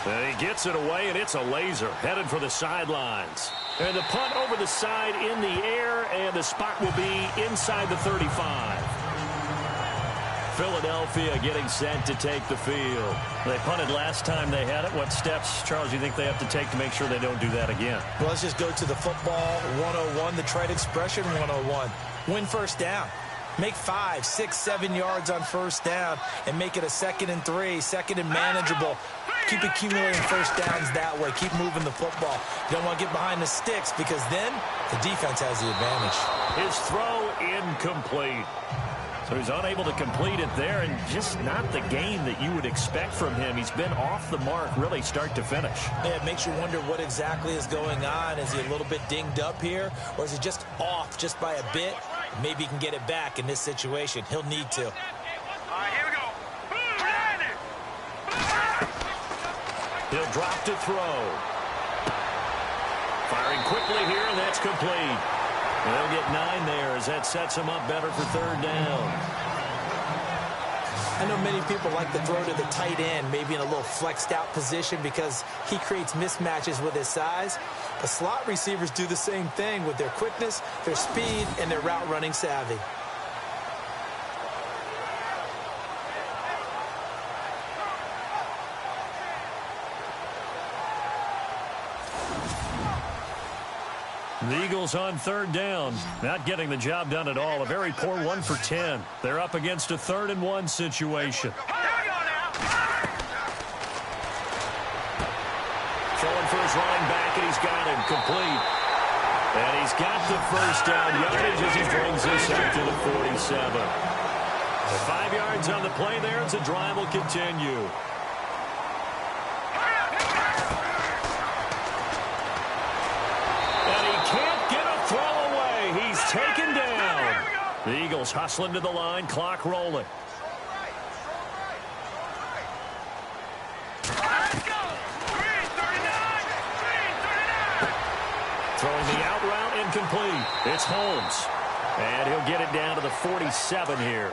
And he gets it away, and it's a laser headed for the sidelines. And the punt over the side in the air, and the spot will be inside the 35. Philadelphia getting set to take the field. They punted last time they had it. What steps, Charles, do you think they have to take to make sure they don't do that again? Well, let's just go to the football 101, the trade expression 101. Win first down. Make 5, 6, 7 yards on first down and make it a 2nd and 3, 2nd and manageable. Keep accumulating first downs that way. Keep moving the football. You don't want to get behind the sticks because then the defense has the advantage. His throw incomplete. So he's unable to complete it there, and just not the game that you would expect from him. He's been off the mark really start to finish. Yeah, it makes you wonder what exactly is going on. Is he a little bit dinged up here, or is he just off just by a bit? Maybe he can get it back in this situation. He'll need to. All right, here we go. He'll drop to throw. Firing quickly here, and that's complete. They'll get 9 there as that sets him up better for third down. I know many people like to throw to the tight end, maybe in a little flexed out position because he creates mismatches with his size. But slot receivers do the same thing with their quickness, their speed, and their route running savvy. The Eagles on third down, not getting the job done at all. A very poor 1 for 10. They're up against a 3rd and 1 situation. Throwing for his running back, and he's got him complete. And he's got the first down yardage as he brings this up to the 47. 5 yards on the play there as the drive will continue. Taken down. The Eagles hustling to the line, clock rolling. Throwing the out route incomplete. It's Holmes. And he'll get it down to the 47 here.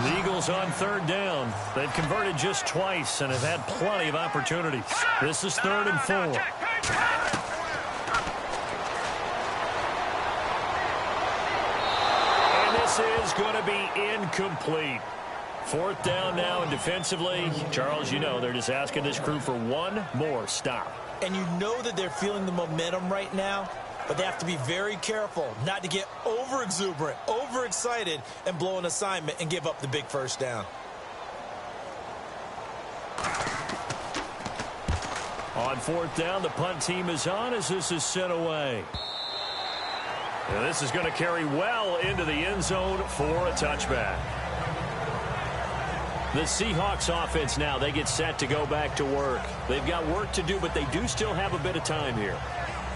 The Eagles on third down. They've converted just twice and have had plenty of opportunities. This is 3rd and 4. This is going to be incomplete. 4th down now, and defensively, Charles, you know, they're just asking this crew for one more stop. And you know that they're feeling the momentum right now, but they have to be very careful not to get over-exuberant, over-excited, and blow an assignment and give up the big first down. On 4th down, the punt team is on as this is sent away. And this is going to carry well into the end zone for a touchback. The Seahawks offense now, they get set to go back to work. They've got work to do, but they do still have a bit of time here.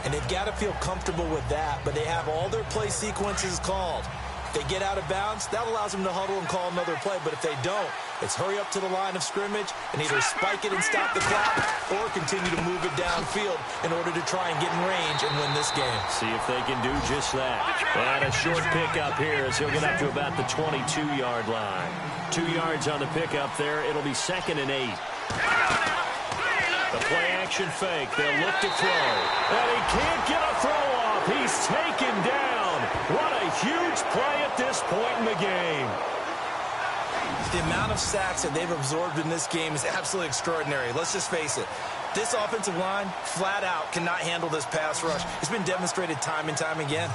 And they've got to feel comfortable with that, but they have all their play sequences called. If they get out of bounds, that allows them to huddle and call another play, but if they don't, it's hurry up to the line of scrimmage and either spike it and stop the clock or continue to move it downfield in order to try and get in range and win this game. See if they can do just that. And a short pickup here as he'll get up to about the 22-yard line. 2 yards on the pickup there. It'll be 2nd and 8. The play-action fake. They'll look to throw. And he can't get a throw off. He's taken down. What a huge play at this point in the game. The amount of sacks that they've absorbed in this game is absolutely extraordinary. Let's just face it. This offensive line, flat out, cannot handle this pass rush. It's been demonstrated time and time again.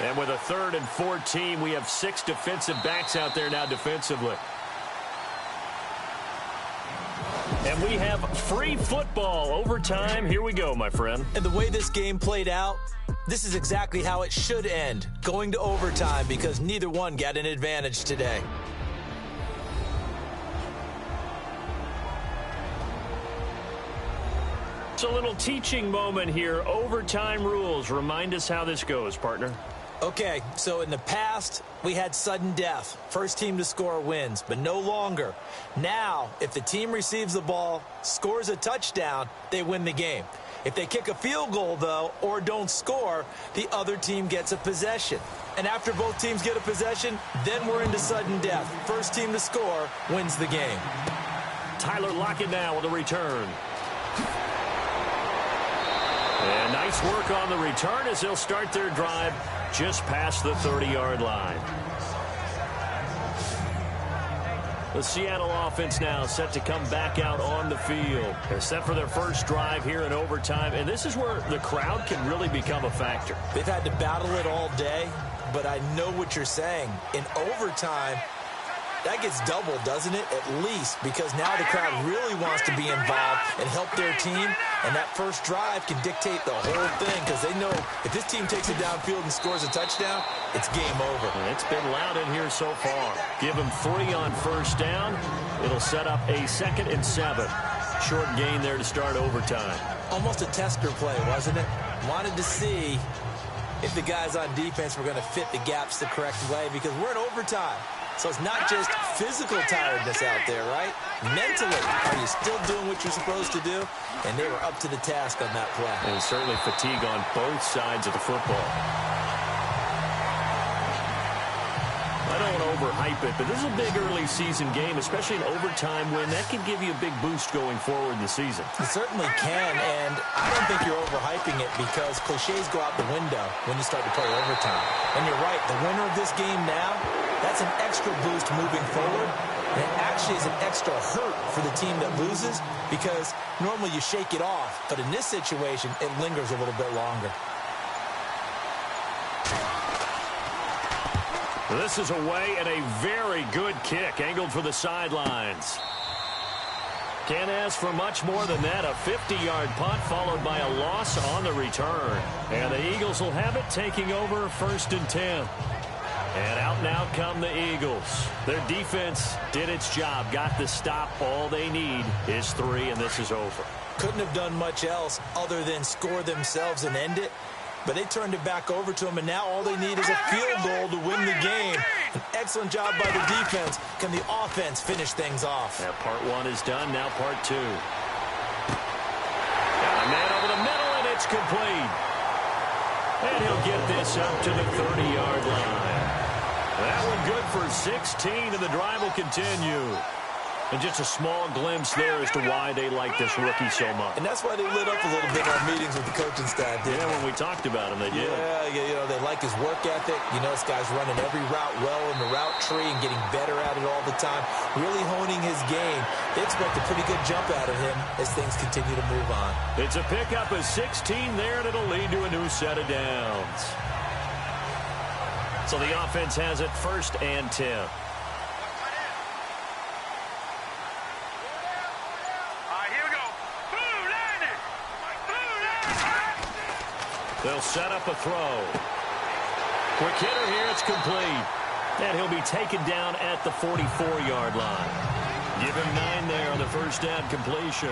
And with a 3rd and 14, we have 6 defensive backs out there now defensively. And we have free football overtime. Here we go, my friend. And the way this game played out, this is exactly how it should end, going to overtime, because neither one got an advantage today. It's a little teaching moment here. Overtime rules. Remind us how this goes, partner. Okay, so in the past, we had sudden death. First team to score wins, but no longer. Now, if the team receives the ball, scores a touchdown, they win the game. If they kick a field goal, though, or don't score, the other team gets a possession. And after both teams get a possession, then we're into sudden death. First team to score wins the game. Tyler Lockett now with a return. And nice work on the return as they'll start their drive just past the 30-yard line. The Seattle offense now set to come back out on the field. They're set for their first drive here in overtime, and this is where the crowd can really become a factor. They've had to battle it all day, but I know what you're saying. In overtime, that gets doubled, doesn't it? At least, because now the crowd really wants to be involved and help their team, and that first drive can dictate the whole thing, because they know if this team takes it downfield and scores a touchdown, it's game over. And it's been loud in here so far. Give them 3 on first down. It'll set up a 2nd and 7. Short gain there to start overtime. Almost a tester play, wasn't it? Wanted to see if the guys on defense were going to fit the gaps the correct way, because we're in overtime. So it's not just physical tiredness out there, right? Mentally, are you still doing what you're supposed to do? And they were up to the task on that play. And certainly fatigue on both sides of the football. I don't want to overhype it, but this is a big early season game, especially an overtime win. That can give you a big boost going forward in the season. It certainly can, and I don't think you're overhyping it because cliches go out the window when you start to play overtime. And you're right, the winner of this game now, that's an extra boost moving forward. And it actually is an extra hurt for the team that loses because normally you shake it off. But in this situation, it lingers a little bit longer. This is away and a very good kick angled for the sidelines. Can't ask for much more than that. A 50-yard punt followed by a loss on the return. And the Eagles will have it taking over 1st and 10. And out now come the Eagles. Their defense did its job, got the stop. All they need is 3, and this is over. Couldn't have done much else other than score themselves and end it. But they turned it back over to them, and now all they need is a field goal to win the game. An excellent job by the defense. Can the offense finish things off? Now part 1 is done, now part 2. Got a man over the middle, and it's complete. And he'll get this up to the 30-yard line. That one good for 16, and the drive will continue. And just a small glimpse there as to why they like this rookie so much. And that's why they lit up a little bit in our meetings with the coaching staff, didn't Yeah, they? when we talked about him, they did. Yeah, they like his work ethic. This guy's running every route well in the route tree and getting better at it all the time, really honing his game. They expect a pretty good jump out of him as things continue to move on. It's a pickup of 16 there, and it'll lead to a new set of downs. So the offense has it 1st and 10. They'll set up a throw. Quick hitter here. It's complete. And he'll be taken down at the 44-yard line. Give him 9 there on the first down completion.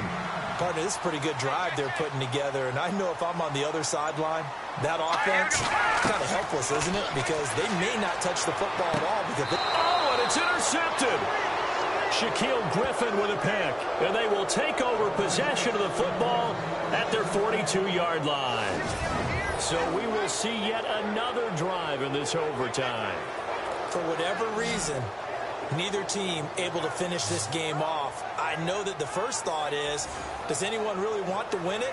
Partner, this is a pretty good drive they're putting together. And I know if I'm on the other sideline, that offense, kind of helpless, isn't it? Because they may not touch the football at all. Because and it's intercepted. Shaquille Griffin with a pick. And they will take over possession of the football at their 42-yard line. So we will see yet another drive in this overtime. For whatever reason, neither team able to finish this game off. I know that the first thought is, does anyone really want to win it?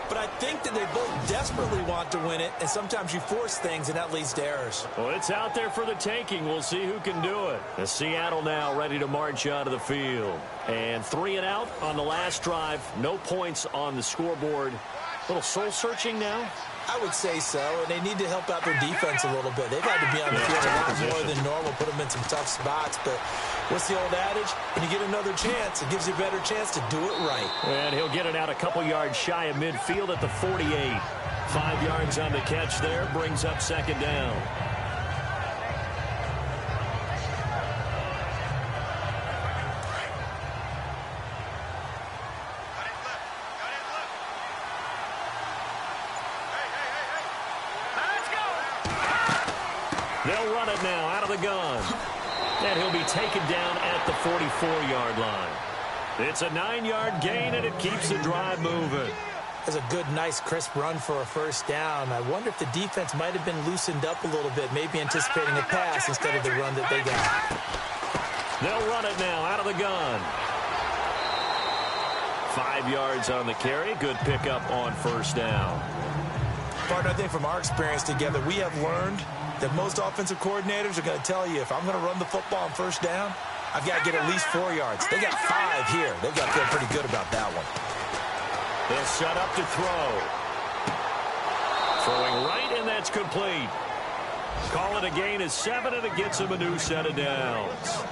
But I think that they both desperately want to win it, and sometimes you force things, and that leads to errors. Well, it's out there for the taking. We'll see who can do it. The Seattle now ready to march out of the field. And 3 and out on the last drive. No points on the scoreboard. A little soul-searching now? I would say so, and they need to help out their defense a little bit. They've had to be on the field a lot more than normal, put them in some tough spots. But what's the old adage? When you get another chance, it gives you a better chance to do it right. And he'll get it out a couple yards shy of midfield at the 48. 5 yards on the catch there, brings up 2nd down. They'll run it now out of the gun. And he'll be taken down at the 44-yard line. It's a 9-yard gain, and it keeps the drive moving. That's a good, nice, crisp run for a first down. I wonder if the defense might have been loosened up a little bit, maybe anticipating a pass instead of the run that they got. They'll run it now out of the gun. 5 yards on the carry. Good pickup on first down. Partner, I think from our experience together, we have learned that most offensive coordinators are going to tell you, if I'm going to run the football on first down, I've got to get at least 4 yards. They got 5 here. They've got to feel pretty good about that one. They'll set up to throw. Throwing right, and that's complete. Call it a gain of 7, and it gets them a new set of downs.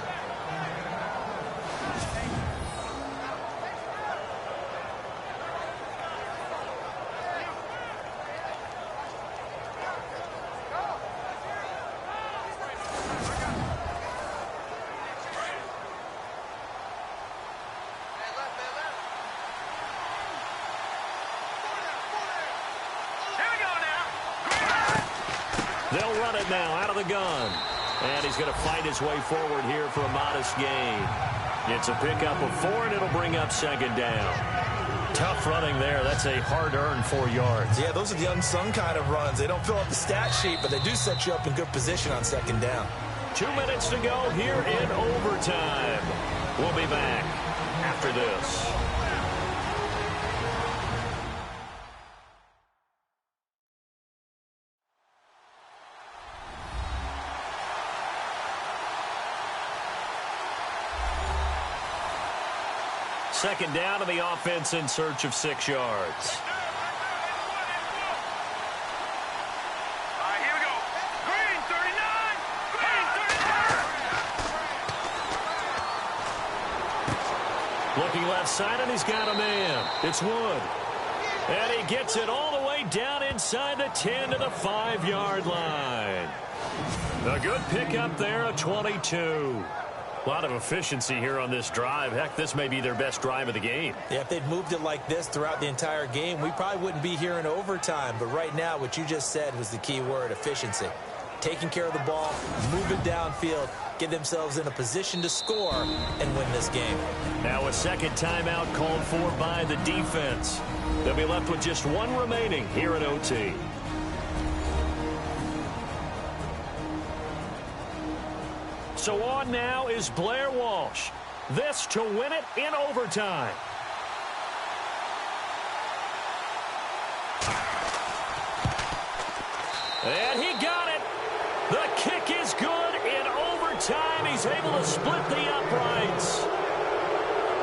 They'll run it now out of the gun. And he's going to fight his way forward here for a modest gain. It's a pickup of 4, and it'll bring up 2nd down. Tough running there. That's a hard-earned 4 yards. Yeah, those are the unsung kind of runs. They don't fill up the stat sheet, but they do set you up in good position on 2nd down. 2 minutes to go here in overtime. We'll be back after this. Second down, and the offense in search of 6 yards. Here we go. Green 39. Green 39. Looking left side, and he's got a man. It's Wood. And he gets it all the way down inside the 10 to the 5-yard line. A good pickup there, a 22. A lot of efficiency here on this drive. Heck, this may be their best drive of the game. Yeah, if they'd moved it like this throughout the entire game, we probably wouldn't be here in overtime. But right now, what you just said was the key word, efficiency. Taking care of the ball, moving downfield, get themselves in a position to score and win this game. Now a second timeout called for by the defense. They'll be left with just 1 remaining here in OT. So on now is Blair Walsh. This to win it in overtime. And he got it. The kick is good. In overtime, he's able to split the uprights.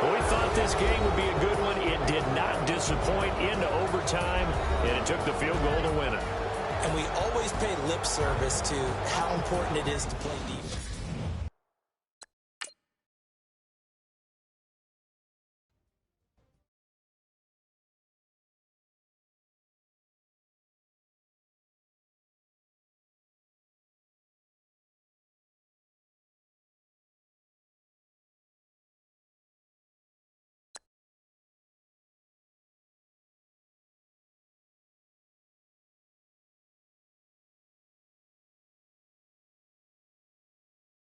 We thought this game would be a good one. It did not disappoint into overtime, and it took the field goal to win it. And we always pay lip service to how important it is to play defense.